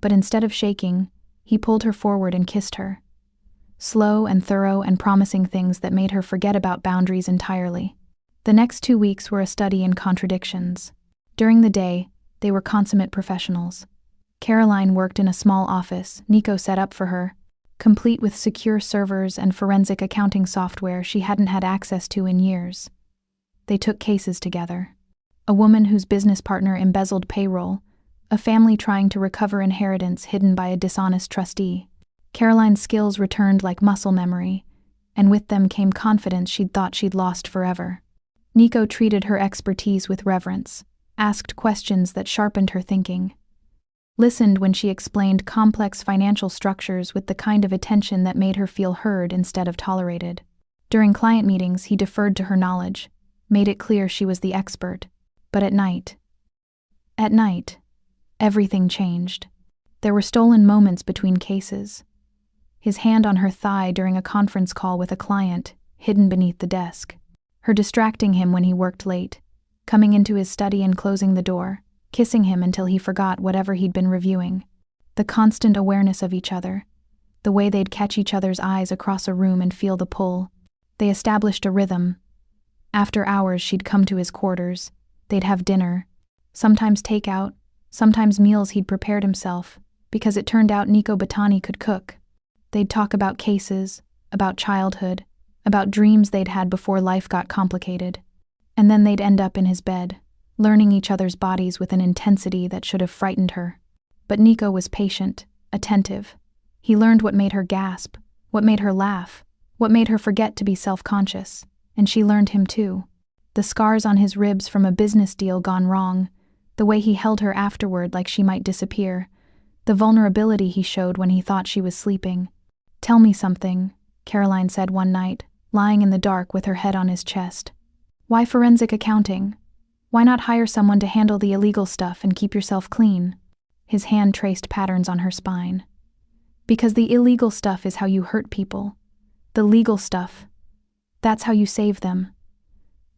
but instead of shaking, he pulled her forward and kissed her. Slow and thorough and promising things that made her forget about boundaries entirely. The next 2 weeks were a study in contradictions. During the day, they were consummate professionals. Caroline worked in a small office Nico set up for her, complete with secure servers and forensic accounting software she hadn't had access to in years. They took cases together. A woman whose business partner embezzled payroll, a family trying to recover inheritance hidden by a dishonest trustee. Caroline's skills returned like muscle memory, and with them came confidence she'd thought she'd lost forever. Nico treated her expertise with reverence, asked questions that sharpened her thinking, listened when she explained complex financial structures with the kind of attention that made her feel heard instead of tolerated. During client meetings, he deferred to her knowledge, made it clear she was the expert. But at night, everything changed. There were stolen moments between cases. His hand on her thigh during a conference call with a client, hidden beneath the desk. Her distracting him when he worked late, coming into his study and closing the door, kissing him until he forgot whatever he'd been reviewing. The constant awareness of each other, the way they'd catch each other's eyes across a room and feel the pull. They established a rhythm. After hours, she'd come to his quarters. They'd have dinner, sometimes takeout, sometimes meals he'd prepared himself, because it turned out Nico Batani could cook. They'd talk about cases, about childhood, about dreams they'd had before life got complicated. And then they'd end up in his bed, learning each other's bodies with an intensity that should have frightened her. But Nico was patient, attentive. He learned what made her gasp, what made her laugh, what made her forget to be self-conscious, and she learned him too. The scars on his ribs from a business deal gone wrong, the way he held her afterward like she might disappear, the vulnerability he showed when he thought she was sleeping. Tell me something, Caroline said one night, lying in the dark with her head on his chest. Why forensic accounting? Why not hire someone to handle the illegal stuff and keep yourself clean? His hand traced patterns on her spine. Because the illegal stuff is how you hurt people. The legal stuff, that's how you save them.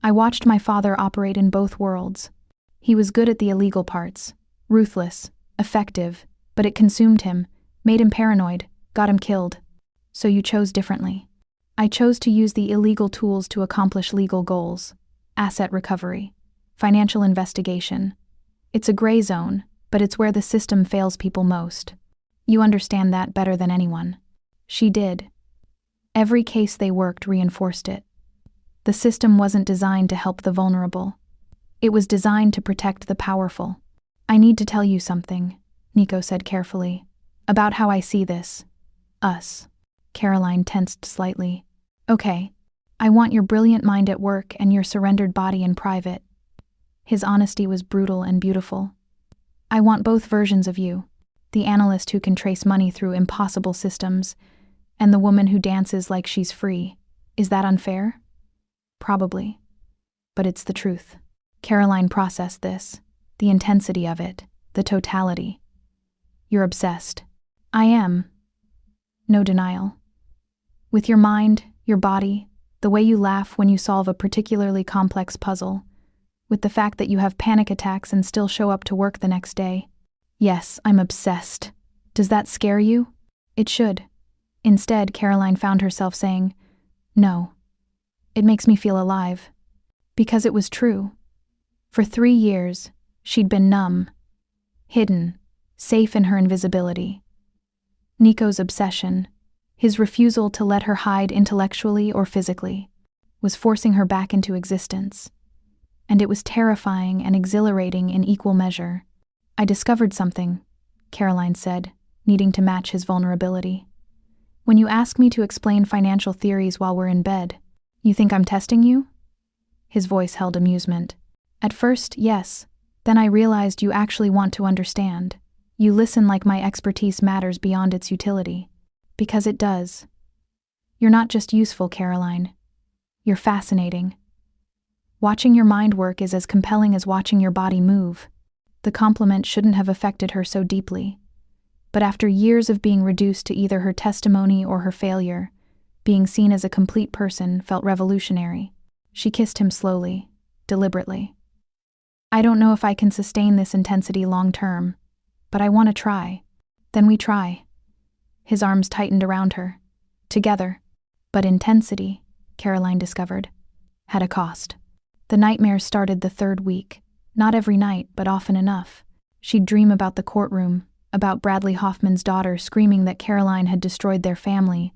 I watched my father operate in both worlds. He was good at the illegal parts, ruthless, effective, but it consumed him, made him paranoid, got him killed. So you chose differently. I chose to use the illegal tools to accomplish legal goals. Asset recovery, financial investigation. It's a gray zone, but it's where the system fails people most. You understand that better than anyone. She did. Every case they worked reinforced it. The system wasn't designed to help the vulnerable. It was designed to protect the powerful. I need to tell you something, Nico said carefully, about how I see this. Us. Caroline tensed slightly. Okay, I want your brilliant mind at work and your surrendered body in private. His honesty was brutal and beautiful. I want both versions of you, the analyst who can trace money through impossible systems, and the woman who dances like she's free. Is that unfair? Probably. But it's the truth. Caroline processed this, the intensity of it, the totality. You're obsessed. I am. No denial. With your mind, your body, the way you laugh when you solve a particularly complex puzzle, with the fact that you have panic attacks and still show up to work the next day. Yes, I'm obsessed. Does that scare you? It should. Instead, Caroline found herself saying, no. It makes me feel alive. Because it was true. For 3 years, she'd been numb, hidden, safe in her invisibility. Nico's obsession, his refusal to let her hide intellectually or physically, was forcing her back into existence. And it was terrifying and exhilarating in equal measure. I discovered something, Caroline said, needing to match his vulnerability. When you ask me to explain financial theories while we're in bed, you think I'm testing you? His voice held amusement. At first, yes. Then I realized you actually want to understand. You listen like my expertise matters beyond its utility. Because it does. You're not just useful, Caroline. You're fascinating. Watching your mind work is as compelling as watching your body move. The compliment shouldn't have affected her so deeply. But after years of being reduced to either her testimony or her failure, being seen as a complete person felt revolutionary. She kissed him slowly, deliberately. I don't know if I can sustain this intensity long term, but I want to try. Then we try. His arms tightened around her. Together. But intensity, Caroline discovered, had a cost. The nightmares started the 3rd week. Not every night, but often enough. She'd dream about the courtroom, about Bradley Hoffman's daughter screaming that Caroline had destroyed their family,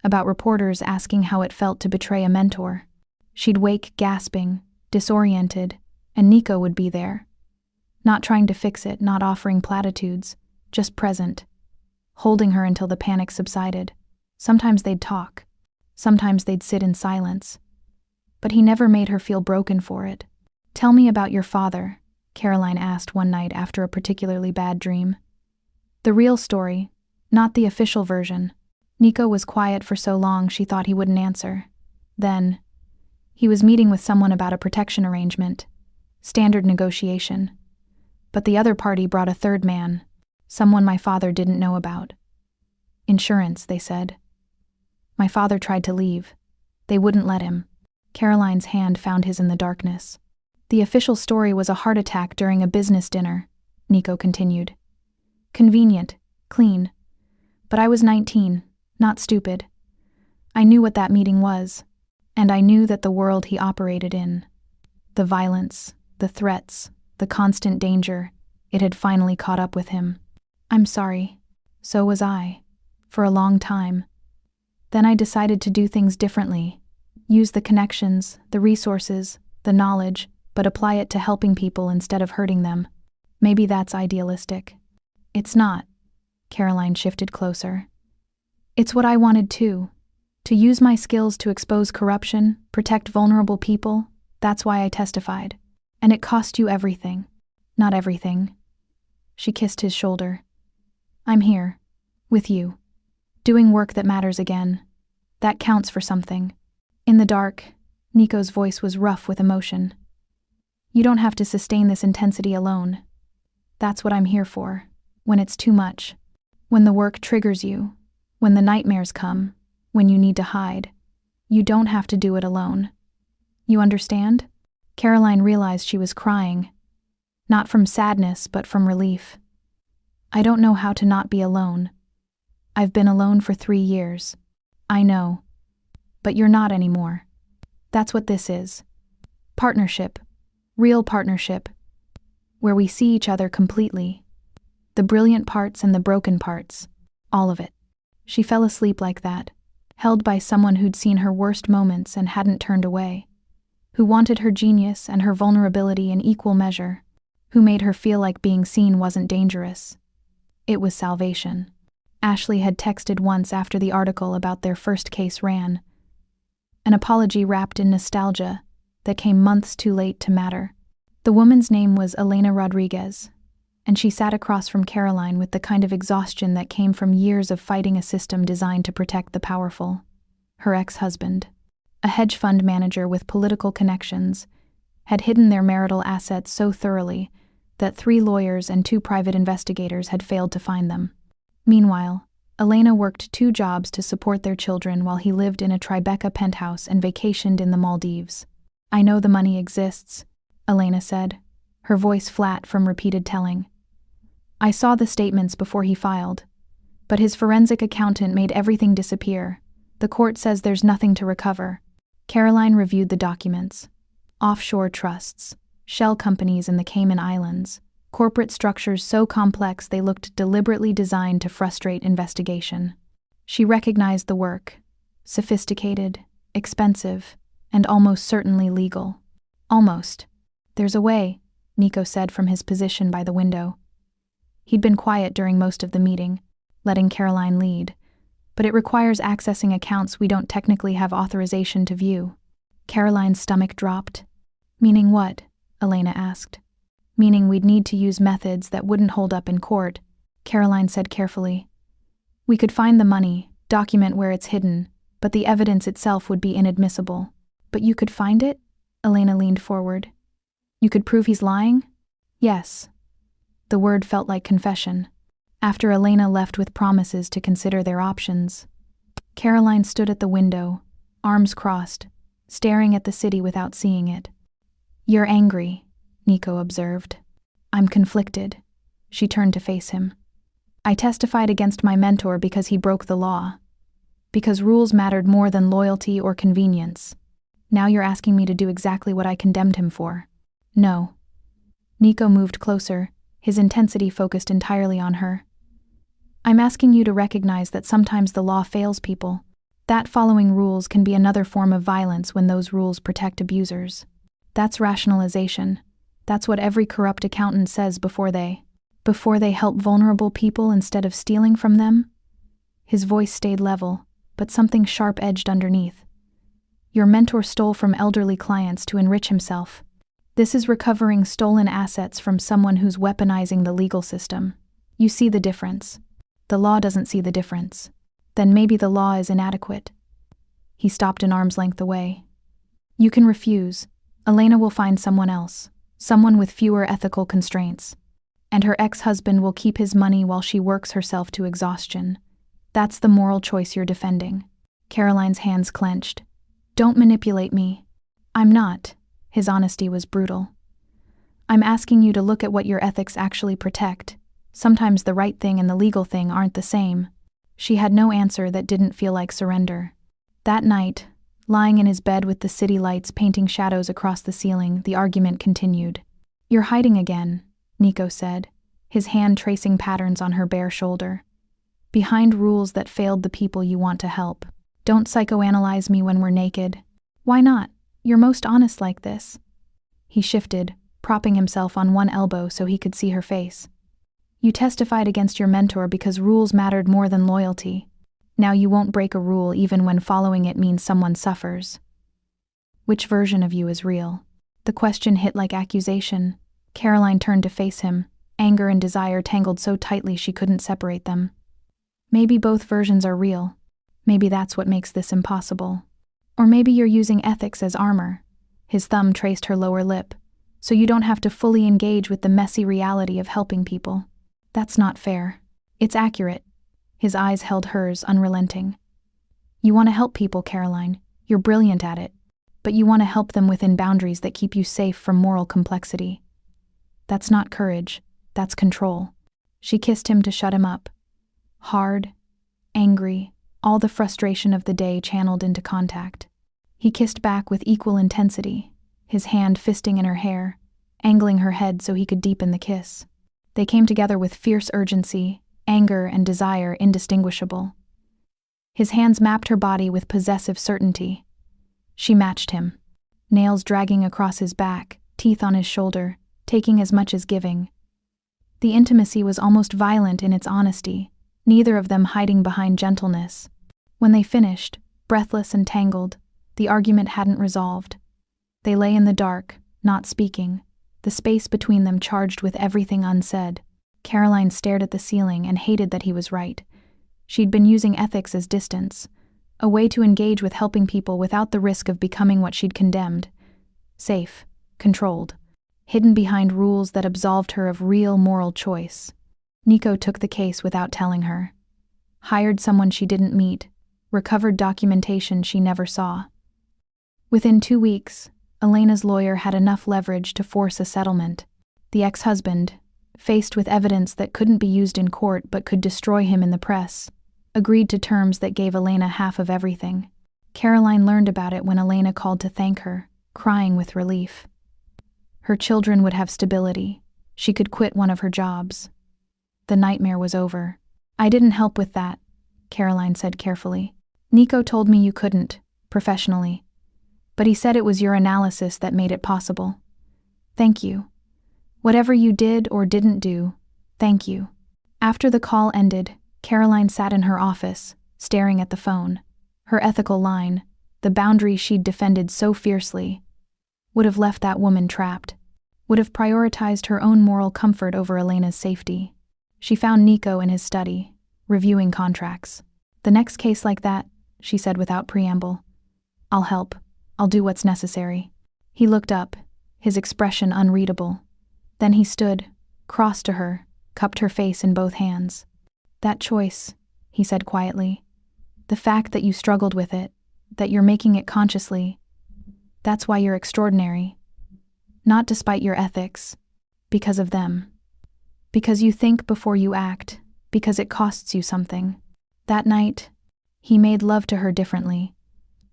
about reporters asking how it felt to betray a mentor. She'd wake gasping, disoriented, and Nico would be there. Not trying to fix it, not offering platitudes, just present, holding her until the panic subsided. Sometimes they'd talk. Sometimes they'd sit in silence. But he never made her feel broken for it. Tell me about your father, Caroline asked one night after a particularly bad dream. The real story, not the official version. Nico was quiet for so long she thought he wouldn't answer. Then, he was meeting with someone about a protection arrangement. Standard negotiation. But the other party brought a 3rd man, someone my father didn't know about. Insurance, they said. My father tried to leave. They wouldn't let him. Caroline's hand found his in the darkness. The official story was a heart attack during a business dinner, Nico continued. Convenient, clean. But I was 19, not stupid. I knew what that meeting was, and I knew that the world he operated in, the violence, the threats, the constant danger, it had finally caught up with him. I'm sorry. So was I. For a long time. Then I decided to do things differently. Use the connections, the resources, the knowledge, but apply it to helping people instead of hurting them. Maybe that's idealistic. It's not. Caroline shifted closer. It's what I wanted too. To use my skills to expose corruption, protect vulnerable people. That's why I testified. And it cost you everything. Not everything. She kissed his shoulder. I'm here. With you. Doing work that matters again. That counts for something. In the dark, Nico's voice was rough with emotion. You don't have to sustain this intensity alone. That's what I'm here for. When it's too much. When the work triggers you. When the nightmares come. When you need to hide. You don't have to do it alone. You understand? Caroline realized she was crying. Not from sadness, but from relief. I don't know how to not be alone. I've been alone for 3 years. I know. But you're not anymore. That's what this is. Partnership. Real partnership. Where we see each other completely. The brilliant parts and the broken parts. All of it. She fell asleep like that, held by someone who'd seen her worst moments and hadn't turned away. Who wanted her genius and her vulnerability in equal measure. Who made her feel like being seen wasn't dangerous. It was salvation. Ashley had texted once after the article about their first case ran. an apology wrapped in nostalgia that came months too late to matter. The woman's name was Elena Rodriguez, and she sat across from Caroline with the kind of exhaustion that came from years of fighting a system designed to protect the powerful. Her ex-husband, a hedge fund manager with political connections, had hidden their marital assets so thoroughly that 3 lawyers and 2 private investigators had failed to find them. Meanwhile, Elena worked 2 jobs to support their children while he lived in a Tribeca penthouse and vacationed in the Maldives. "I know the money exists," Elena said, her voice flat from repeated telling. "I saw the statements before he filed, but his forensic accountant made everything disappear. The court says there's nothing to recover." Caroline reviewed the documents. Offshore trusts, shell companies in the Cayman Islands, corporate structures so complex they looked deliberately designed to frustrate investigation. She recognized the work: sophisticated, expensive, and almost certainly legal. "Almost. There's a way," Nico said from his position by the window. He'd been quiet during most of the meeting, letting Caroline lead, but it requires accessing accounts we don't technically have authorization to view. Caroline's stomach dropped. "Meaning what?" Elena asked. "Meaning we'd need to use methods that wouldn't hold up in court," Caroline said carefully. "We could find the money, document where it's hidden, but the evidence itself would be inadmissible." "But you could find it?" Elena leaned forward. "You could prove he's lying?" "Yes." The word felt like confession. After Elena left with promises to consider their options, Caroline stood at the window, arms crossed, staring at the city without seeing it. "You're angry," Nico observed. "I'm conflicted." She turned to face him. "I testified against my mentor because he broke the law. Because rules mattered more than loyalty or convenience. Now you're asking me to do exactly what I condemned him for." "No." Nico moved closer, his intensity focused entirely on her. "I'm asking you to recognize that sometimes the law fails people. That following rules can be another form of violence when those rules protect abusers. That's rationalization. That's what every corrupt accountant says before they help vulnerable people instead of stealing from them." His voice stayed level, but something sharp edged underneath. "Your mentor stole from elderly clients to enrich himself. This is recovering stolen assets from someone who's weaponizing the legal system. You see the difference. The law doesn't see the difference. Then maybe the law is inadequate." He stopped an arm's length away. "You can refuse. Elena will find someone else, someone with fewer ethical constraints. And her ex-husband will keep his money while she works herself to exhaustion. That's the moral choice you're defending." Caroline's hands clenched. "Don't manipulate me." "I'm not." His honesty was brutal. "I'm asking you to look at what your ethics actually protect. Sometimes the right thing and the legal thing aren't the same." She had no answer that didn't feel like surrender. That night, lying in his bed with the city lights painting shadows across the ceiling, the argument continued. "You're hiding again," Nico said, his hand tracing patterns on her bare shoulder. "Behind rules that failed the people you want to help. Don't psychoanalyze me when we're naked." "Why not? You're most honest like this." He shifted, propping himself on one elbow so he could see her face. "You testified against your mentor because rules mattered more than loyalty. Now you won't break a rule even when following it means someone suffers. Which version of you is real?" The question hit like accusation. Caroline turned to face him, anger and desire tangled so tightly she couldn't separate them. "Maybe both versions are real. Maybe that's what makes this impossible. Or maybe you're using ethics as armor." His thumb traced her lower lip. "So you don't have to fully engage with the messy reality of helping people." "That's not fair." "It's accurate." His eyes held hers, unrelenting. "You want to help people, Caroline. You're brilliant at it. But you want to help them within boundaries that keep you safe from moral complexity. That's not courage. That's control." She kissed him to shut him up. Hard, angry, all the frustration of the day channeled into contact. He kissed back with equal intensity, his hand fisting in her hair, angling her head so he could deepen the kiss. They came together with fierce urgency, anger and desire indistinguishable. His hands mapped her body with possessive certainty. She matched him, nails dragging across his back, teeth on his shoulder, taking as much as giving. The intimacy was almost violent in its honesty, neither of them hiding behind gentleness. When they finished, breathless and tangled, The argument hadn't resolved. They lay in the dark, not speaking, the space between them charged with everything unsaid. Caroline stared at the ceiling and hated that he was right. She'd been using ethics as distance, a way to engage with helping people without the risk of becoming what she'd condemned. Safe, controlled, hidden behind rules that absolved her of real moral choice. Nico took the case without telling her. Hired someone she didn't meet, recovered documentation she never saw. Within 2 weeks, Elena's lawyer had enough leverage to force a settlement. The ex-husband, faced with evidence that couldn't be used in court but could destroy him in the press, agreed to terms that gave Elena half of everything. Caroline learned about it when Elena called to thank her, crying with relief. Her children would have stability. She could quit one of her jobs. The nightmare was over. I didn't help with that, Caroline said carefully. Nico told me you couldn't, professionally. But he said it was your analysis that made it possible. Thank you. Whatever you did or didn't do, thank you. After the call ended, Caroline sat in her office, staring at the phone. Her ethical line, the boundary she'd defended so fiercely, would have left that woman trapped, would have prioritized her own moral comfort over Elena's safety. She found Nico in his study, reviewing contracts. The next case like that, she said without preamble. I'll help. I'll do what's necessary. He looked up, his expression unreadable. Then he stood, crossed to her, cupped her face in both hands. That choice, he said quietly. The fact that you struggled with it, that you're making it consciously, that's why you're extraordinary. Not despite your ethics, because of them. Because you think before you act, because it costs you something. That night, he made love to her differently.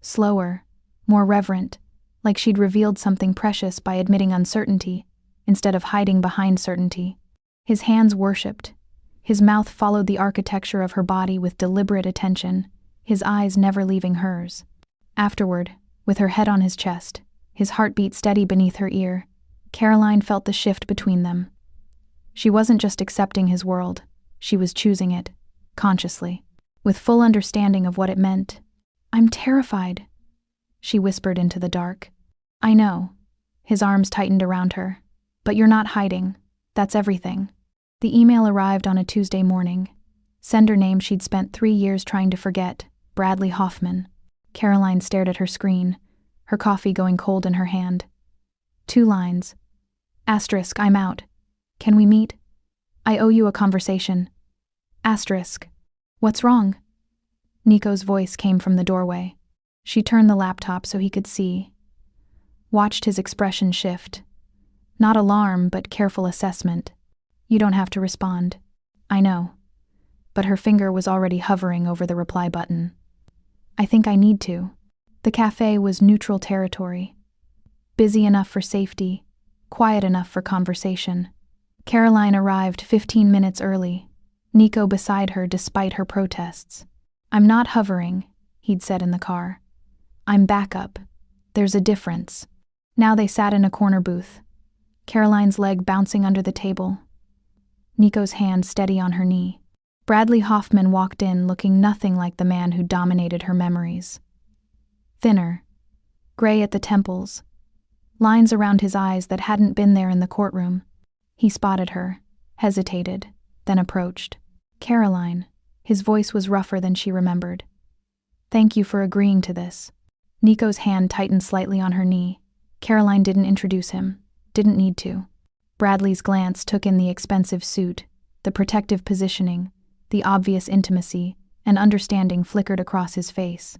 Slower, more reverent, like she'd revealed something precious by admitting uncertainty, instead of hiding behind certainty. His hands worshipped. His mouth followed the architecture of her body with deliberate attention, his eyes never leaving hers. Afterward, with her head on his chest, his heartbeat steady beneath her ear, Caroline felt the shift between them. She wasn't just accepting his world, she was choosing it, consciously, with full understanding of what it meant. I'm terrified, she whispered into the dark. I know. His arms tightened around her. But you're not hiding. That's everything. The email arrived on a Tuesday morning. Sender name she'd spent 3 years trying to forget, Bradley Hoffman. Caroline stared at her screen, her coffee going cold in her hand. 2 lines. Asterisk, I'm out. Can we meet? I owe you a conversation. Asterisk. What's wrong? Nico's voice came from the doorway. She turned the laptop so he could see. Watched his expression shift. Not alarm, but careful assessment. You don't have to respond. I know. But her finger was already hovering over the reply button. I think I need to. The cafe was neutral territory. Busy enough for safety, quiet enough for conversation. Caroline arrived 15 minutes early, Nico beside her despite her protests. I'm not hovering, he'd said in the car. I'm backup. There's a difference. Now they sat in a corner booth, Caroline's leg bouncing under the table, Nico's hand steady on her knee. Bradley Hoffman walked in looking nothing like the man who dominated her memories. Thinner, gray at the temples, lines around his eyes that hadn't been there in the courtroom. He spotted her, hesitated, then approached. Caroline. His voice was rougher than she remembered. Thank you for agreeing to this. Nico's hand tightened slightly on her knee. Caroline didn't introduce him, didn't need to. Bradley's glance took in the expensive suit, the protective positioning, the obvious intimacy, and understanding flickered across his face.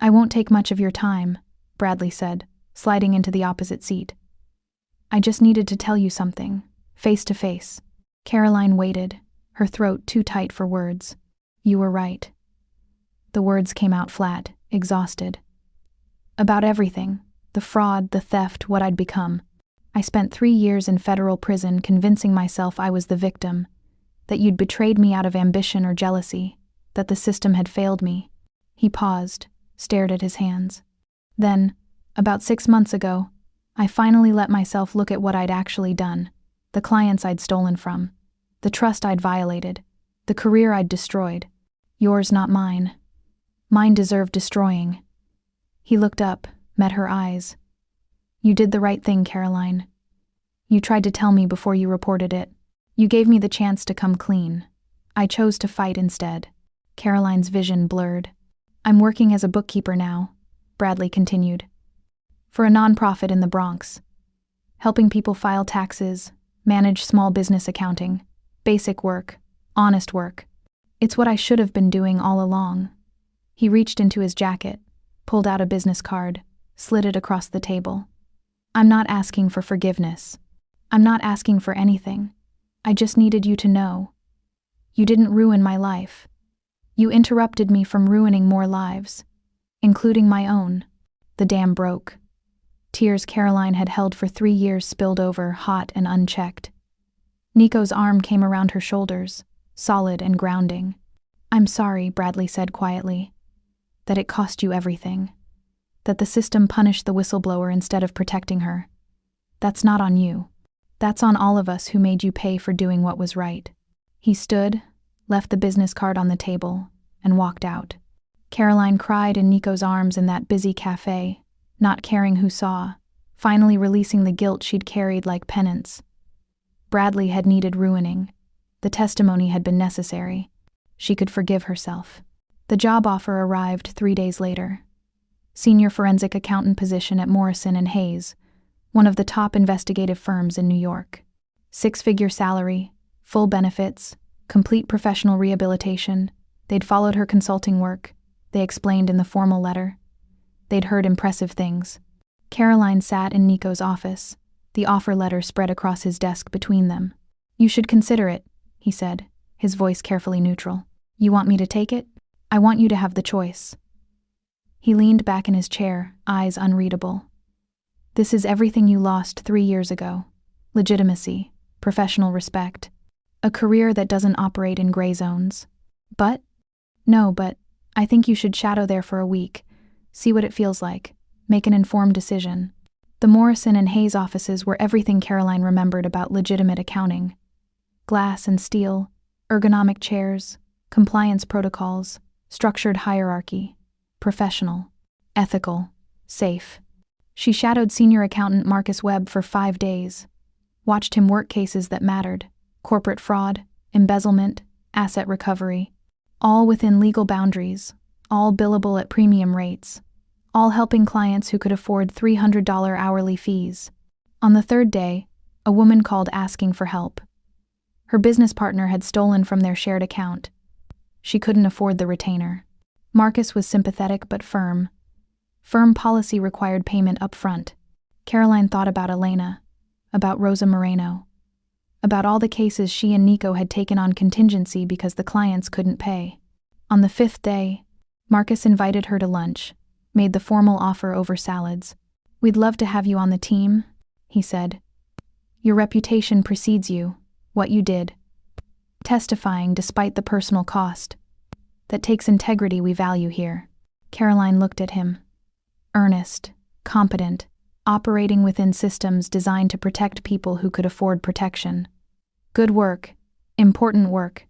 I won't take much of your time, Bradley said, sliding into the opposite seat. I just needed to tell you something, face to face. Caroline waited, her throat too tight for words. You were right. The words came out flat, exhausted. About everything, the fraud, the theft, what I'd become. I spent 3 years in federal prison convincing myself I was the victim, that you'd betrayed me out of ambition or jealousy, that the system had failed me. He paused, stared at his hands. Then, about 6 months ago, I finally let myself look at what I'd actually done, the clients I'd stolen from, the trust I'd violated, the career I'd destroyed. Yours, not mine. Mine deserved destroying. He looked up, met her eyes. You did the right thing, Caroline. You tried to tell me before you reported it. You gave me the chance to come clean. I chose to fight instead. Caroline's vision blurred. I'm working as a bookkeeper now, Bradley continued. For a nonprofit in the Bronx. Helping people file taxes, manage small business accounting, basic work, honest work. It's what I should have been doing all along. He reached into his jacket, pulled out a business card, slid it across the table. I'm not asking for forgiveness. I'm not asking for anything. I just needed you to know. You didn't ruin my life. You interrupted me from ruining more lives, including my own. The dam broke. Tears Caroline had held for 3 years spilled over, hot and unchecked. Nico's arm came around her shoulders, solid and grounding. I'm sorry, Bradley said quietly, that it cost you everything. That the system punished the whistleblower instead of protecting her. That's not on you. That's on all of us who made you pay for doing what was right. He stood, left the business card on the table, and walked out. Caroline cried in Nico's arms in that busy cafe, not caring who saw, finally releasing the guilt she'd carried like penance. Bradley had needed ruining. The testimony had been necessary. She could forgive herself. The job offer arrived 3 days later. Senior forensic accountant position at Morrison & Hayes, one of the top investigative firms in New York. 6-figure salary, full benefits, complete professional rehabilitation. They'd followed her consulting work, they explained in the formal letter. They'd heard impressive things. Caroline sat in Nico's office, the offer letter spread across his desk between them. You should consider it, he said, his voice carefully neutral. You want me to take it? I want you to have the choice. He leaned back in his chair, eyes unreadable. This is everything you lost 3 years ago. Legitimacy, professional respect, a career that doesn't operate in gray zones. But I think you should shadow there for a week, see what it feels like, make an informed decision. The Morrison and Hayes offices were everything Caroline remembered about legitimate accounting. Glass and steel, ergonomic chairs, compliance protocols, structured hierarchy, professional, ethical, safe. She shadowed senior accountant Marcus Webb for 5 days, watched him work cases that mattered, corporate fraud, embezzlement, asset recovery, all within legal boundaries, all billable at premium rates, all helping clients who could afford $300 hourly fees. On the 3rd day, a woman called asking for help. Her business partner had stolen from their shared account. She couldn't afford the retainer. Marcus was sympathetic but firm. Firm policy required payment up front. Caroline thought about Elena, about Rosa Moreno, about all the cases she and Nico had taken on contingency because the clients couldn't pay. On the 5th day, Marcus invited her to lunch, made the formal offer over salads. We'd love to have you on the team, he said. Your reputation precedes you, what you did. Testifying despite the personal cost. That takes integrity we value here. Caroline looked at him. Earnest, competent, operating within systems designed to protect people who could afford protection. Good work, important work,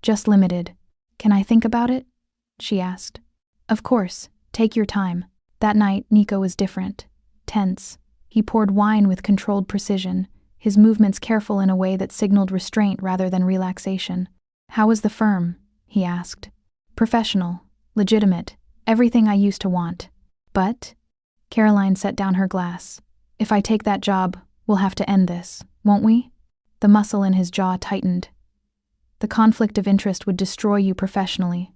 just limited. Can I think about it? She asked. Of course, take your time. That night, Nico was different, tense. He poured wine with controlled precision, his movements careful in a way that signaled restraint rather than relaxation. How was the firm? He asked. Professional, legitimate, everything I used to want. But, Caroline set down her glass. If I take that job, we'll have to end this, won't we? The muscle in his jaw tightened. The conflict of interest would destroy you professionally.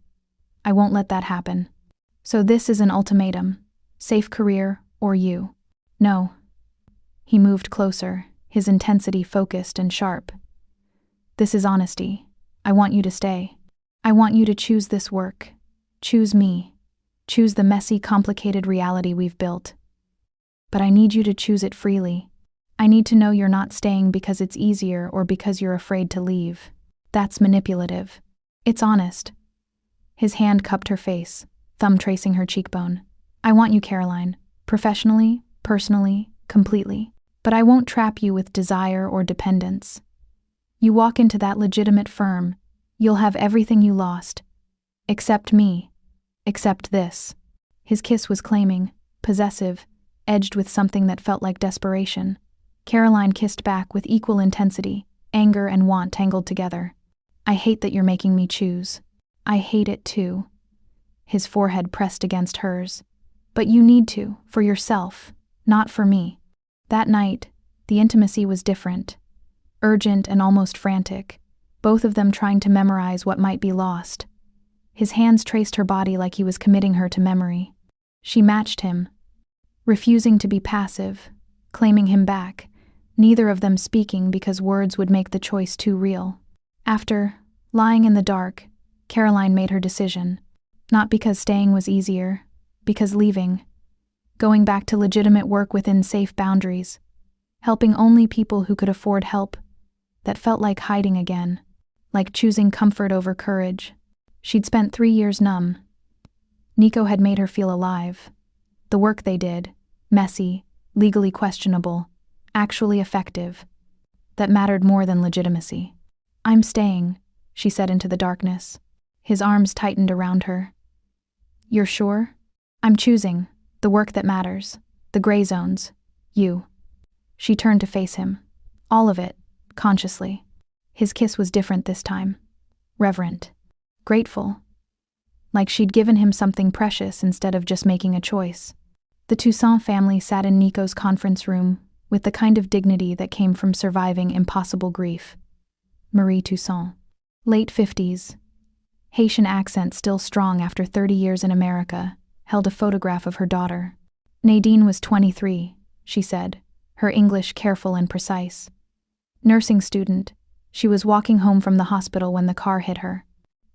I won't let that happen. So this is an ultimatum. Safe career, or you. No. He moved closer, his intensity focused and sharp. This is honesty. I want you to stay. I want you to choose this work. Choose me. Choose the messy, complicated reality we've built. But I need you to choose it freely. I need to know you're not staying because it's easier or because you're afraid to leave. That's manipulative. It's honest. His hand cupped her face, thumb tracing her cheekbone. I want you, Caroline. Professionally, personally, completely. But I won't trap you with desire or dependence. You walk into that legitimate firm, you'll have everything you lost. Except me. Except this. His kiss was claiming, possessive, edged with something that felt like desperation. Caroline kissed back with equal intensity, anger and want tangled together. "I hate that you're making me choose." "I hate it too." His forehead pressed against hers. "But you need to, for yourself, not for me." That night, the intimacy was different. Urgent and almost frantic, both of them trying to memorize what might be lost. His hands traced her body like he was committing her to memory. She matched him, refusing to be passive, claiming him back, neither of them speaking because words would make the choice too real. After, lying in the dark, Caroline made her decision, not because staying was easier, because leaving, going back to legitimate work within safe boundaries, helping only people who could afford help, that felt like hiding again, like choosing comfort over courage. She'd spent 3 years numb. Nico had made her feel alive. The work they did, messy, legally questionable, actually effective, that mattered more than legitimacy. "I'm staying," she said into the darkness. His arms tightened around her. "You're sure?" "I'm choosing the work that matters, the gray zones, you." She turned to face him. All of it, consciously. His kiss was different this time. Reverent. Grateful. Like she'd given him something precious instead of just making a choice. The Toussaint family sat in Nico's conference room with the kind of dignity that came from surviving impossible grief. Marie Toussaint. Late 50s. Haitian accent still strong after 30 years in America, held a photograph of her daughter. Nadine was 23, she said, her English careful and precise. Nursing student, she was walking home from the hospital when the car hit her.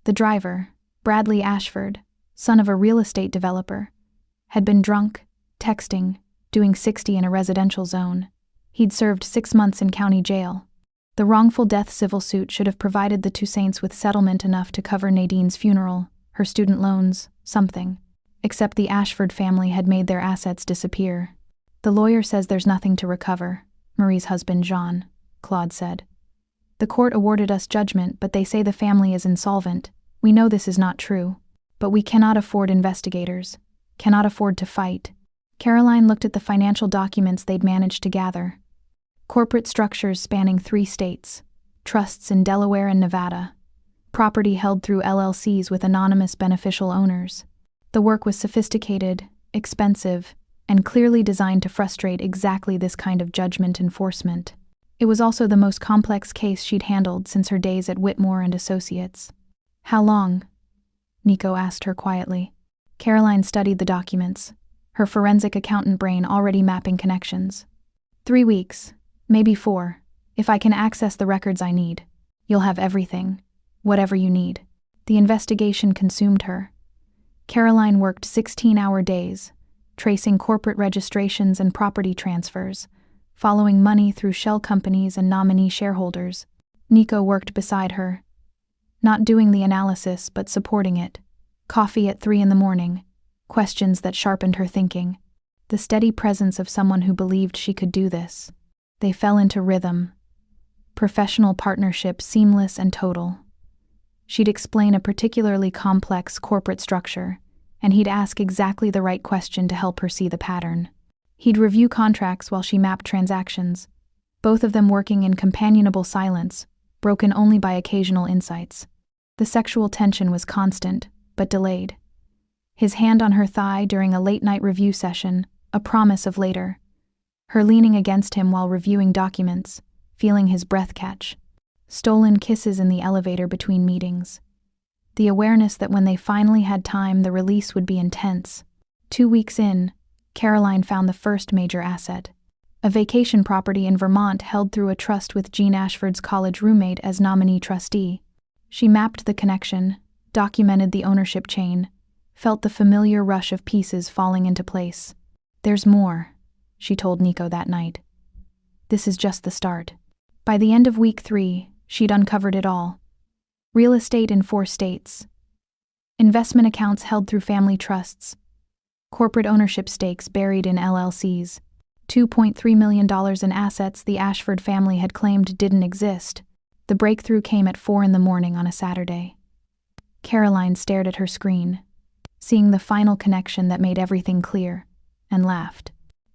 The driver, Bradley Ashford, son of a real estate developer, had been drunk, texting, doing 60 in a residential zone. He'd served 6 months in county jail. The wrongful death civil suit should have provided the Toussaints with settlement enough to cover Nadine's funeral, her student loans, something. Except the Ashford family had made their assets disappear. "The lawyer says there's nothing to recover," Marie's husband Jean, Claude said. "The court awarded us judgment, but they say the family is insolvent. We know this is not true, but we cannot afford investigators, cannot afford to fight." Caroline looked at the financial documents they'd managed to gather. Corporate structures spanning 3 states, trusts in Delaware and Nevada, property held through LLCs with anonymous beneficial owners. The work was sophisticated, expensive, and clearly designed to frustrate exactly this kind of judgment enforcement. It was also the most complex case she'd handled since her days at Whitmore and Associates. "How long?" Nico asked her quietly. Caroline studied the documents, her forensic accountant brain already mapping connections. 3 weeks, maybe 4, if I can access the records I need. You'll have everything, whatever you need. The investigation consumed her. Caroline worked 16-hour days, tracing corporate registrations and property transfers, following money through shell companies and nominee shareholders. Nico worked beside her, not doing the analysis but supporting it. Coffee at 3 in the morning, questions that sharpened her thinking. The steady presence of someone who believed she could do this. They fell into rhythm. Professional partnership seamless and total. She'd explain a particularly complex corporate structure, and he'd ask exactly the right question to help her see the pattern. He'd review contracts while she mapped transactions, both of them working in companionable silence, broken only by occasional insights. The sexual tension was constant, but delayed. His hand on her thigh during a late-night review session, a promise of later. Her leaning against him while reviewing documents, feeling his breath catch. Stolen kisses in the elevator between meetings. The awareness that when they finally had time, the release would be intense. 2 weeks in, Caroline found the first major asset. A vacation property in Vermont held through a trust with Jean Ashford's college roommate as nominee trustee. She mapped the connection, documented the ownership chain, felt the familiar rush of pieces falling into place. "There's more," she told Nico that night. "This is just the start." By the end of week 3, she'd uncovered it all. Real estate in 4 states. Investment accounts held through family trusts. Corporate ownership stakes buried in LLCs. $2.3 million in assets the Ashford family had claimed didn't exist. The breakthrough came at 4 in the morning on a Saturday. Caroline stared at her screen, seeing the final connection that made everything clear, and laughed.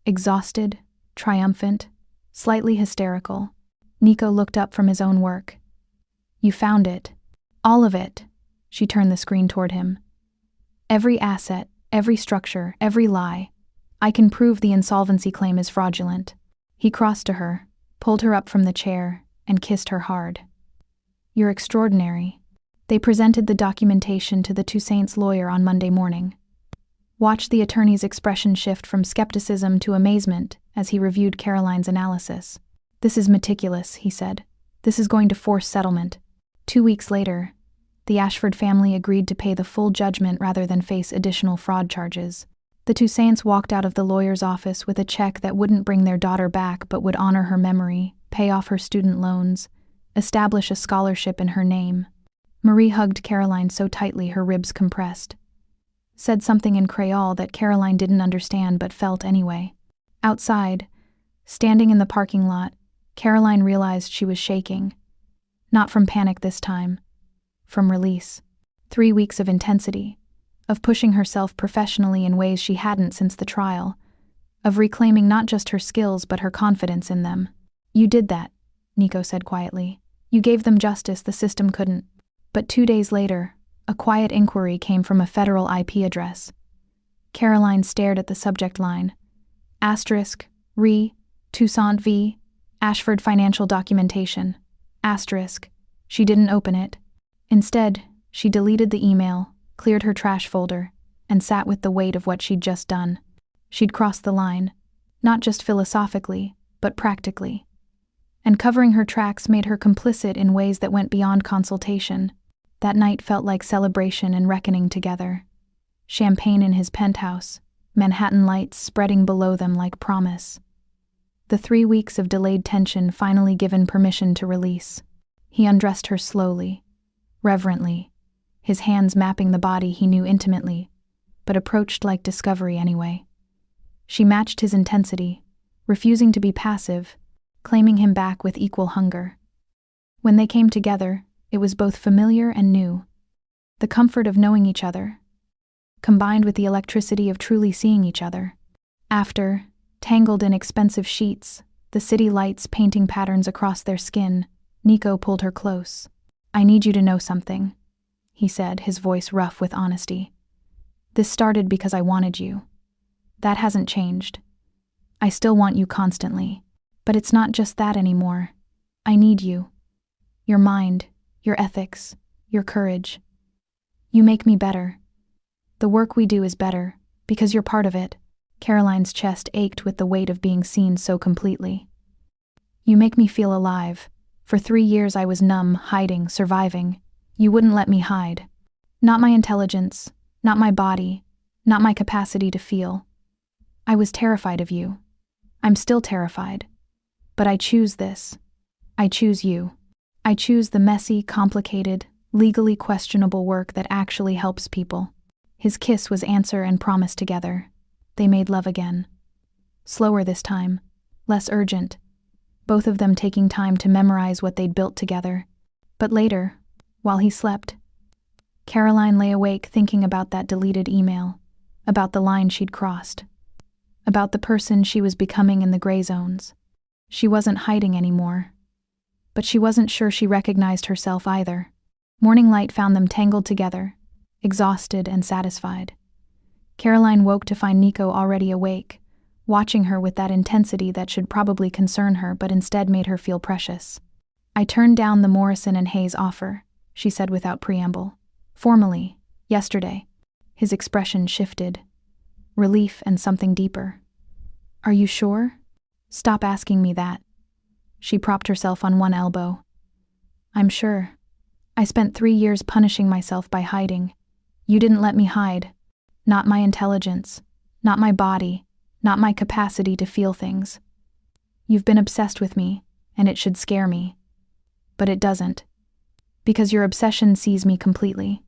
Exhausted, triumphant, slightly hysterical, Nico looked up from his own work. "You found it. All of it." She turned the screen toward him. "Every asset, every structure, every lie. I can prove the insolvency claim is fraudulent." He crossed to her, pulled her up from the chair, and kissed her hard. "You're extraordinary." They presented the documentation to the Toussaint's lawyer on Monday morning. Watch the attorney's expression shift from skepticism to amazement as he reviewed Caroline's analysis. "This is meticulous," he said. "This is going to force settlement." 2 weeks later, the Ashford family agreed to pay the full judgment rather than face additional fraud charges. The Toussaints walked out of the lawyer's office with a check that wouldn't bring their daughter back but would honor her memory, pay off her student loans, establish a scholarship in her name. Marie hugged Caroline so tightly her ribs compressed. Said something in Creole that Caroline didn't understand but felt anyway. Outside, standing in the parking lot, Caroline realized she was shaking. Not from panic this time. From release. 3 weeks of intensity. Of pushing herself professionally in ways she hadn't since the trial. Of reclaiming not just her skills but her confidence in them. "You did that," Nico said quietly. "You gave them justice the system couldn't." But 2 days later, a quiet inquiry came from a federal IP address. Caroline stared at the subject line. *re Toussaint v. Ashford Financial Documentation. *. She didn't open it. Instead, she deleted the email, cleared her trash folder, and sat with the weight of what she'd just done. She'd crossed the line, not just philosophically, but practically. And covering her tracks made her complicit in ways that went beyond consultation. That night felt like celebration and reckoning together. Champagne in his penthouse, Manhattan lights spreading below them like promise. The 3 weeks of delayed tension finally given permission to release. He undressed her slowly, reverently, his hands mapping the body he knew intimately, but approached like discovery anyway. She matched his intensity, refusing to be passive, claiming him back with equal hunger. When they came together, it was both familiar and new. The comfort of knowing each other, combined with the electricity of truly seeing each other. After, tangled in expensive sheets, the city lights painting patterns across their skin, Nico pulled her close. "I need you to know something," he said, his voice rough with honesty. "This started because I wanted you. That hasn't changed. I still want you constantly. But it's not just that anymore. I need you. Your mind, your ethics, your courage. You make me better. The work we do is better, because you're part of it." Caroline's chest ached with the weight of being seen so completely. "You make me feel alive. For 3 years I was numb, hiding, surviving. You wouldn't let me hide. Not my intelligence, not my body, not my capacity to feel. I was terrified of you. I'm still terrified. But I choose this. I choose you. I choose the messy, complicated, legally questionable work that actually helps people." His kiss was answer and promise together. They made love again. Slower this time, less urgent, both of them taking time to memorize what they'd built together. But later, while he slept, Caroline lay awake thinking about that deleted email, about the line she'd crossed, about the person she was becoming in the gray zones. She wasn't hiding anymore, but she wasn't sure she recognized herself either. Morning light found them tangled together, exhausted and satisfied. Caroline woke to find Nico already awake, watching her with that intensity that should probably concern her but instead made her feel precious. "I turned down the Morrison and Hayes offer," she said without preamble. "Formally, yesterday." His expression shifted. Relief and something deeper. "Are you sure?" "Stop asking me that." She propped herself on one elbow. "I'm sure. I spent 3 years punishing myself by hiding. You didn't let me hide. Not my intelligence, not my body, not my capacity to feel things. You've been obsessed with me, and it should scare me. But it doesn't. Because your obsession sees me completely.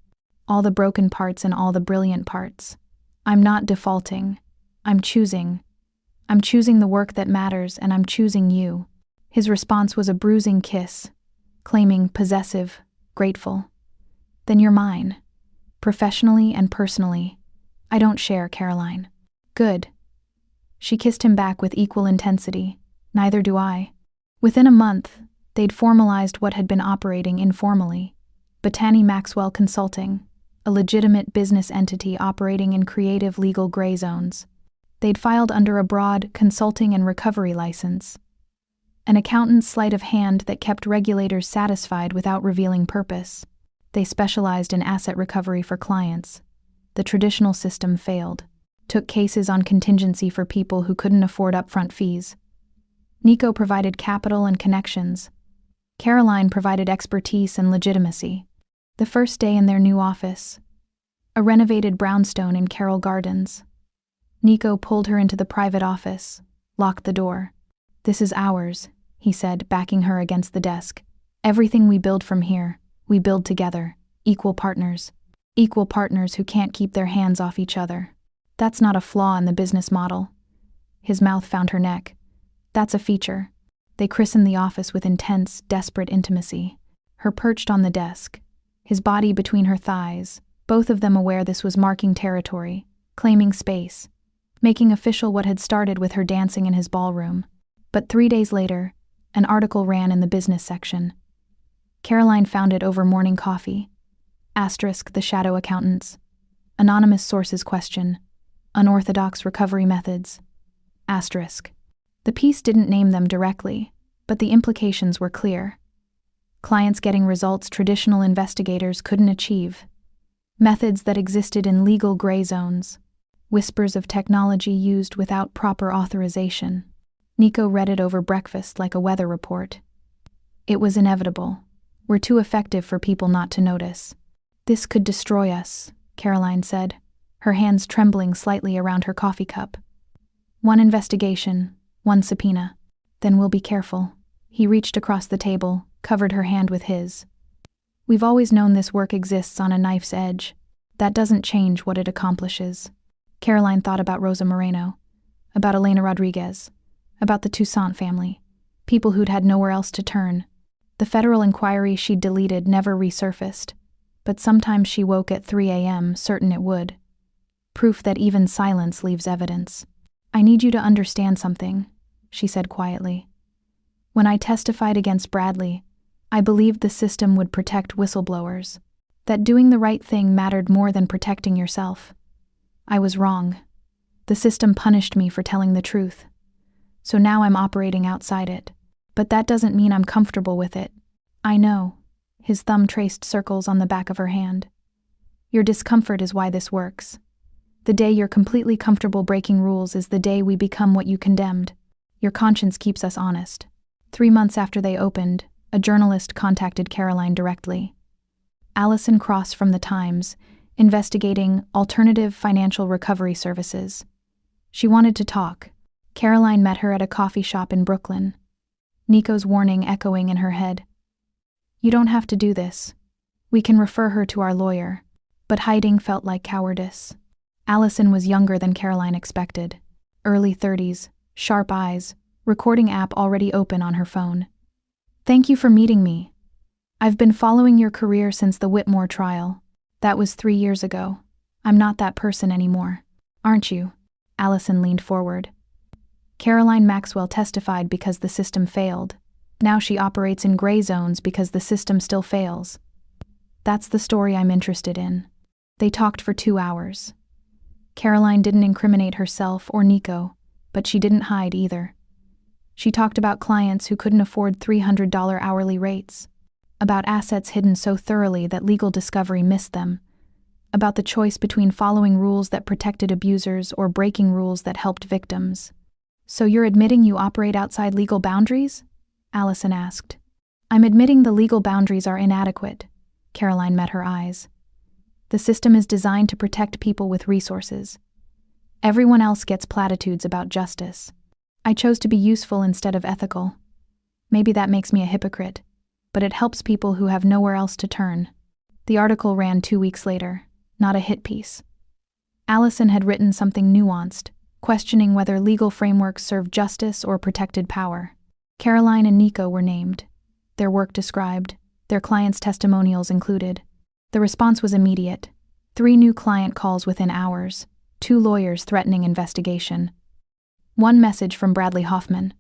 All the broken parts and all the brilliant parts. I'm not defaulting. I'm choosing. I'm choosing the work that matters, and I'm choosing you." His response was a bruising kiss, claiming possessive, grateful. "Then you're mine. Professionally and personally. I don't share, Caroline." "Good." She kissed him back with equal intensity. Neither do I. Within a month, they'd formalized what had been operating informally. Botany Maxwell Consulting, a legitimate business entity operating in creative legal gray zones. They'd filed under a broad consulting and recovery license. An accountant's sleight of hand that kept regulators satisfied without revealing purpose. They specialized in asset recovery for clients. The traditional system failed. Took cases on contingency for people who couldn't afford upfront fees. Nico provided capital and connections. Caroline provided expertise and legitimacy. The first day in their new office, a renovated brownstone in Carroll Gardens. Nico pulled her into the private office, locked the door. "This is ours," he said, backing her against the desk. "Everything we build from here, we build together, equal partners. Equal partners who can't keep their hands off each other. That's not a flaw in the business model." His mouth found her neck. "That's a feature." They christened the office with intense, desperate intimacy. Her perched on the desk, his body between her thighs, both of them aware this was marking territory, claiming space, making official what had started with her dancing in his ballroom. But 3 days later, an article ran in the business section. Caroline found it over morning coffee. Asterisk the shadow accountants. Anonymous sources question. Unorthodox recovery methods. Asterisk. The piece didn't name them directly, but the implications were clear. Clients getting results traditional investigators couldn't achieve. Methods that existed in legal gray zones. Whispers of technology used without proper authorization. Nico read it over breakfast like a weather report. It was inevitable. We're too effective for people not to notice. "This could destroy us," Caroline said, her hands trembling slightly around her coffee cup. "One investigation, one subpoena. Then we'll be careful." He reached across the table, covered her hand with his. "We've always known this work exists on a knife's edge. That doesn't change what it accomplishes." Caroline thought about Rosa Moreno, about Elena Rodriguez, about the Toussaint family, people who'd had nowhere else to turn. The federal inquiry she'd deleted never resurfaced, but sometimes she woke at 3 a.m. certain it would. Proof that even silence leaves evidence. "I need you to understand something," she said quietly. "When I testified against Bradley, I believed the system would protect whistleblowers, that doing the right thing mattered more than protecting yourself. I was wrong. The system punished me for telling the truth. So now I'm operating outside it. But that doesn't mean I'm comfortable with it. I know." His thumb traced circles on the back of her hand. "Your discomfort is why this works. The day you're completely comfortable breaking rules is the day we become what you condemned. Your conscience keeps us honest." 3 months after they opened, a journalist contacted Caroline directly. Allison Cross from The Times, investigating alternative financial recovery services. She wanted to talk. Caroline met her at a coffee shop in Brooklyn. Nico's warning echoing in her head. "You don't have to do this. We can refer her to our lawyer." But hiding felt like cowardice. Allison was younger than Caroline expected. Early 30s, sharp eyes, recording app already open on her phone. "Thank you for meeting me. I've been following your career since the Whitmore trial. That was 3 years ago. I'm not that person anymore. Aren't you?" Allison leaned forward. Caroline Maxwell testified because the system failed. Now she operates in gray zones because the system still fails. "That's the story I'm interested in." They talked for 2 hours. Caroline didn't incriminate herself or Nico, but she didn't hide either. She talked about clients who couldn't afford $300 hourly rates, about assets hidden so thoroughly that legal discovery missed them, about the choice between following rules that protected abusers or breaking rules that helped victims. "So you're admitting you operate outside legal boundaries?" Allison asked. "I'm admitting the legal boundaries are inadequate." Caroline met her eyes. "The system is designed to protect people with resources. Everyone else gets platitudes about justice. I chose to be useful instead of ethical. Maybe that makes me a hypocrite, but it helps people who have nowhere else to turn." The article ran 2 weeks later, not a hit piece. Allison had written something nuanced, questioning whether legal frameworks serve justice or protected power. Caroline and Nico were named, their work described, their clients' testimonials included. The response was immediate. 3 new client calls within hours, 2 lawyers threatening investigation. One message from Bradley Hoffman.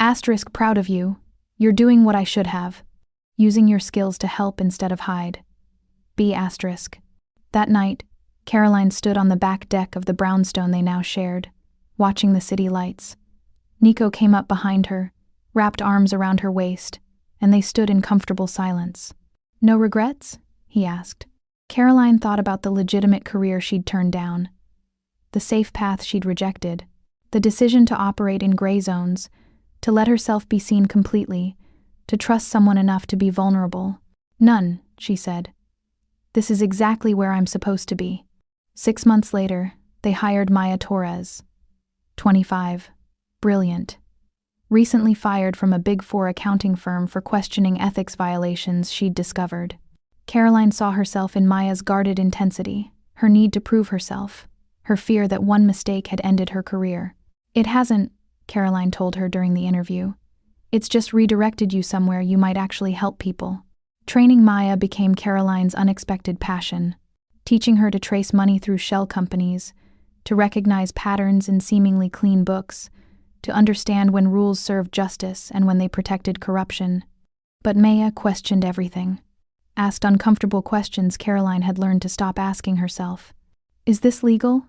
Asterisk proud of you. You're doing what I should have. Using your skills to help instead of hide. B asterisk. That night, Caroline stood on the back deck of the brownstone they now shared, watching the city lights. Nico came up behind her, wrapped arms around her waist, and they stood in comfortable silence. No regrets? He asked. Caroline thought about the legitimate career she'd turned down, the safe path she'd rejected, the decision to operate in gray zones, to let herself be seen completely, to trust someone enough to be vulnerable. None, she said. This is exactly where I'm supposed to be. 6 months later, they hired Maya Torres. 25. Brilliant. Recently fired from a Big Four accounting firm for questioning ethics violations she'd discovered. Caroline saw herself in Maya's guarded intensity, her need to prove herself, her fear that one mistake had ended her career. It hasn't, Caroline told her during the interview. It's just redirected you somewhere you might actually help people. Training Maya became Caroline's unexpected passion, teaching her to trace money through shell companies, to recognize patterns in seemingly clean books, to understand when rules served justice and when they protected corruption. But Maya questioned everything. Asked uncomfortable questions Caroline had learned to stop asking herself. Is this legal?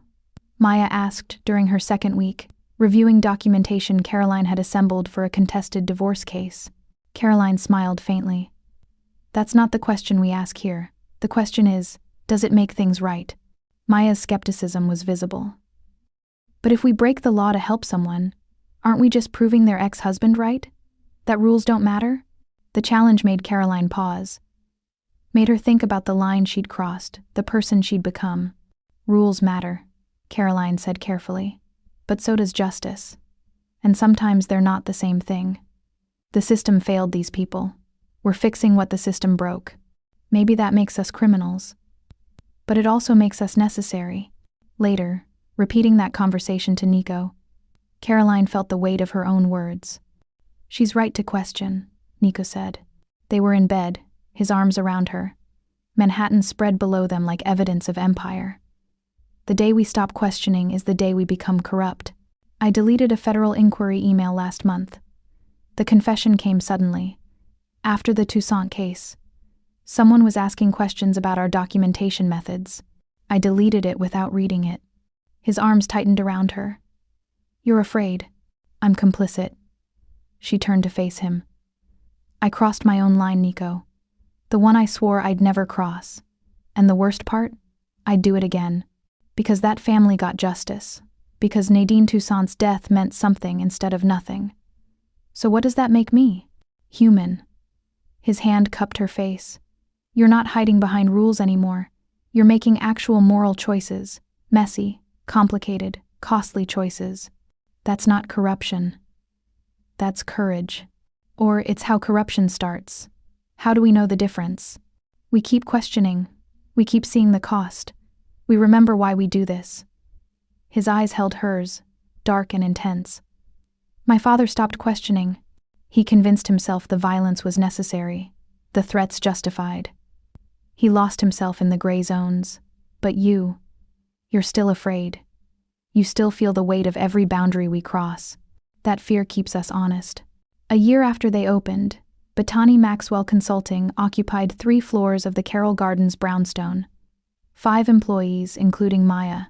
Maya asked during her second week, reviewing documentation Caroline had assembled for a contested divorce case. Caroline smiled faintly. That's not the question we ask here. The question is, does it make things right? Maya's skepticism was visible. But if we break the law to help someone, aren't we just proving their ex-husband right? That rules don't matter? The challenge made Caroline pause. Made her think about the line she'd crossed, the person she'd become. Rules matter, Caroline said carefully. But so does justice. And sometimes they're not the same thing. The system failed these people. We're fixing what the system broke. Maybe that makes us criminals. But it also makes us necessary. Later, repeating that conversation to Nico, Caroline felt the weight of her own words. She's right to question, Nico said. They were in bed, his arms around her. Manhattan spread below them like evidence of empire. The day we stop questioning is the day we become corrupt. I deleted a federal inquiry email last month. The confession came suddenly. After the Toussaint case, someone was asking questions about our documentation methods. I deleted it without reading it. His arms tightened around her. You're afraid. I'm complicit. She turned to face him. I crossed my own line, Nico. The one I swore I'd never cross. And the worst part? I'd do it again. Because that family got justice. Because Nadine Toussaint's death meant something instead of nothing. So what does that make me? Human. His hand cupped her face. You're not hiding behind rules anymore. You're making actual moral choices. Messy, complicated, costly choices. That's not corruption. That's courage. Or it's how corruption starts. How do we know the difference? We keep questioning. We keep seeing the cost. We remember why we do this. His eyes held hers, dark and intense. My father stopped questioning. He convinced himself the violence was necessary, the threats justified. He lost himself in the gray zones. But you're still afraid. You still feel the weight of every boundary we cross. That fear keeps us honest. A year after they opened, Batani Maxwell Consulting occupied 3 floors of the Carroll Gardens brownstone. 5 employees, including Maya.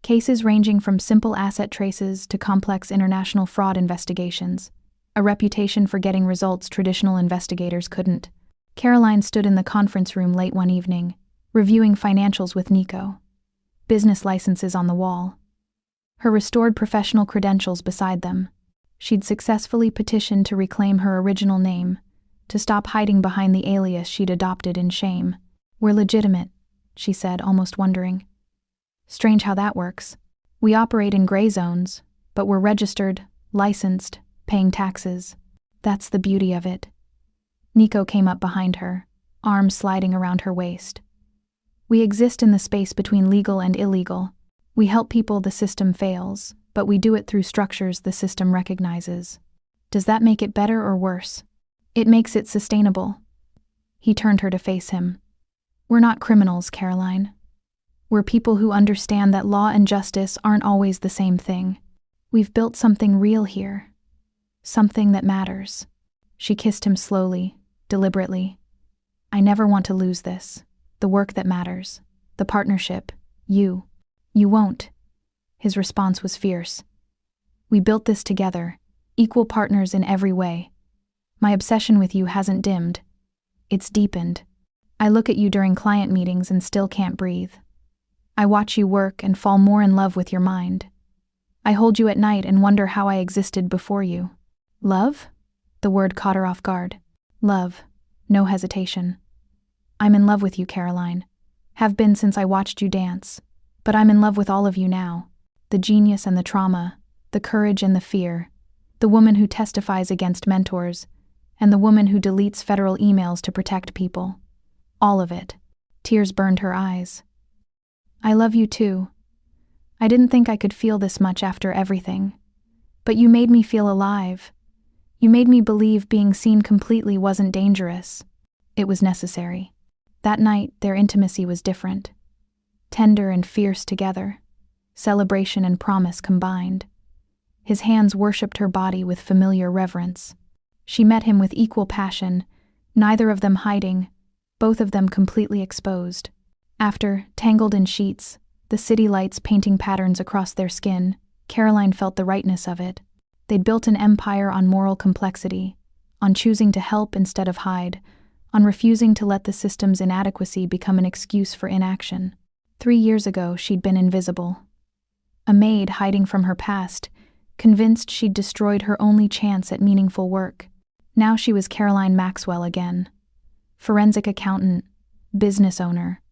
Cases ranging from simple asset traces to complex international fraud investigations. A reputation for getting results traditional investigators couldn't. Caroline stood in the conference room late one evening, reviewing financials with Nico. Business licenses on the wall. Her restored professional credentials beside them. She'd successfully petitioned to reclaim her original name, to stop hiding behind the alias she'd adopted in shame. We're legitimate, she said, almost wondering. Strange how that works. We operate in gray zones, but we're registered, licensed, paying taxes. That's the beauty of it. Nico came up behind her, arms sliding around her waist. We exist in the space between legal and illegal. We help people the system fails, but we do it through structures the system recognizes. Does that make it better or worse? It makes it sustainable. He turned her to face him. We're not criminals, Caroline. We're people who understand that law and justice aren't always the same thing. We've built something real here. Something that matters. She kissed him slowly, deliberately. I never want to lose this. The work that matters. The partnership. You. You won't. His response was fierce. We built this together, equal partners in every way. My obsession with you hasn't dimmed. It's deepened. I look at you during client meetings and still can't breathe. I watch you work and fall more in love with your mind. I hold you at night and wonder how I existed before you. Love? The word caught her off guard. Love. No hesitation. I'm in love with you, Caroline. Have been since I watched you dance. But I'm in love with all of you now. The genius and the trauma, the courage and the fear, the woman who testifies against mentors, and the woman who deletes federal emails to protect people. All of it. Tears burned her eyes. I love you too. I didn't think I could feel this much after everything. But you made me feel alive. You made me believe being seen completely wasn't dangerous. It was necessary. That night, their intimacy was different. Tender and fierce together. Celebration and promise combined. His hands worshipped her body with familiar reverence. She met him with equal passion, neither of them hiding, both of them completely exposed. After, tangled in sheets, the city lights painting patterns across their skin, Caroline felt the rightness of it. They'd built an empire on moral complexity, on choosing to help instead of hide, on refusing to let the system's inadequacy become an excuse for inaction. 3 years ago, she'd been invisible. A maid hiding from her past, convinced she'd destroyed her only chance at meaningful work. Now she was Caroline Maxwell again. Forensic accountant, business owner,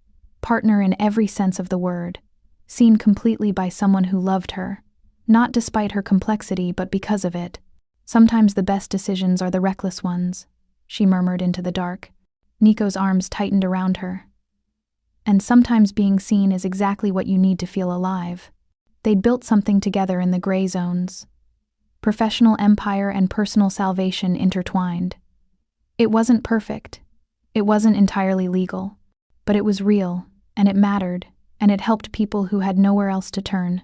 partner in every sense of the word, seen completely by someone who loved her, not despite her complexity but because of it. Sometimes the best decisions are the reckless ones, she murmured into the dark. Nico's arms tightened around her. And sometimes being seen is exactly what you need to feel alive. They'd built something together in the gray zones. Professional empire and personal salvation intertwined. It wasn't perfect. It wasn't entirely legal. But it was real, and it mattered, and it helped people who had nowhere else to turn.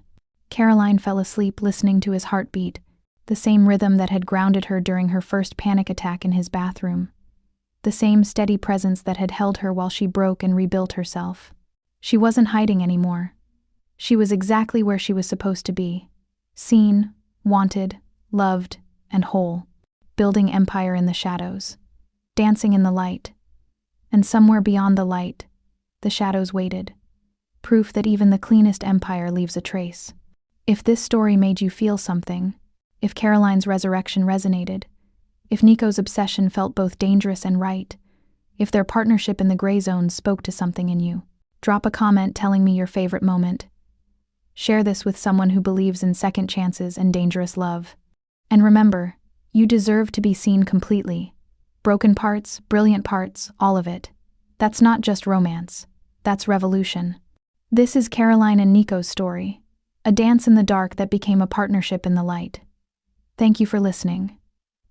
Caroline fell asleep listening to his heartbeat, the same rhythm that had grounded her during her first panic attack in his bathroom. The same steady presence that had held her while she broke and rebuilt herself. She wasn't hiding anymore. She was exactly where she was supposed to be. Seen, wanted, loved, and whole. Building empire in the shadows. Dancing in the light. And somewhere beyond the light, the shadows waited. Proof that even the cleanest empire leaves a trace. If this story made you feel something, if Caroline's resurrection resonated, if Nico's obsession felt both dangerous and right, if their partnership in the gray zones spoke to something in you, drop a comment telling me your favorite moment. Share this with someone who believes in second chances and dangerous love. And remember, you deserve to be seen completely. Broken parts, brilliant parts, all of it. That's not just romance. That's revolution. This is Caroline and Nico's story. A dance in the dark that became a partnership in the light. Thank you for listening.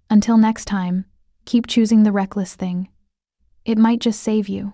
Until next time, keep choosing the reckless thing. It might just save you.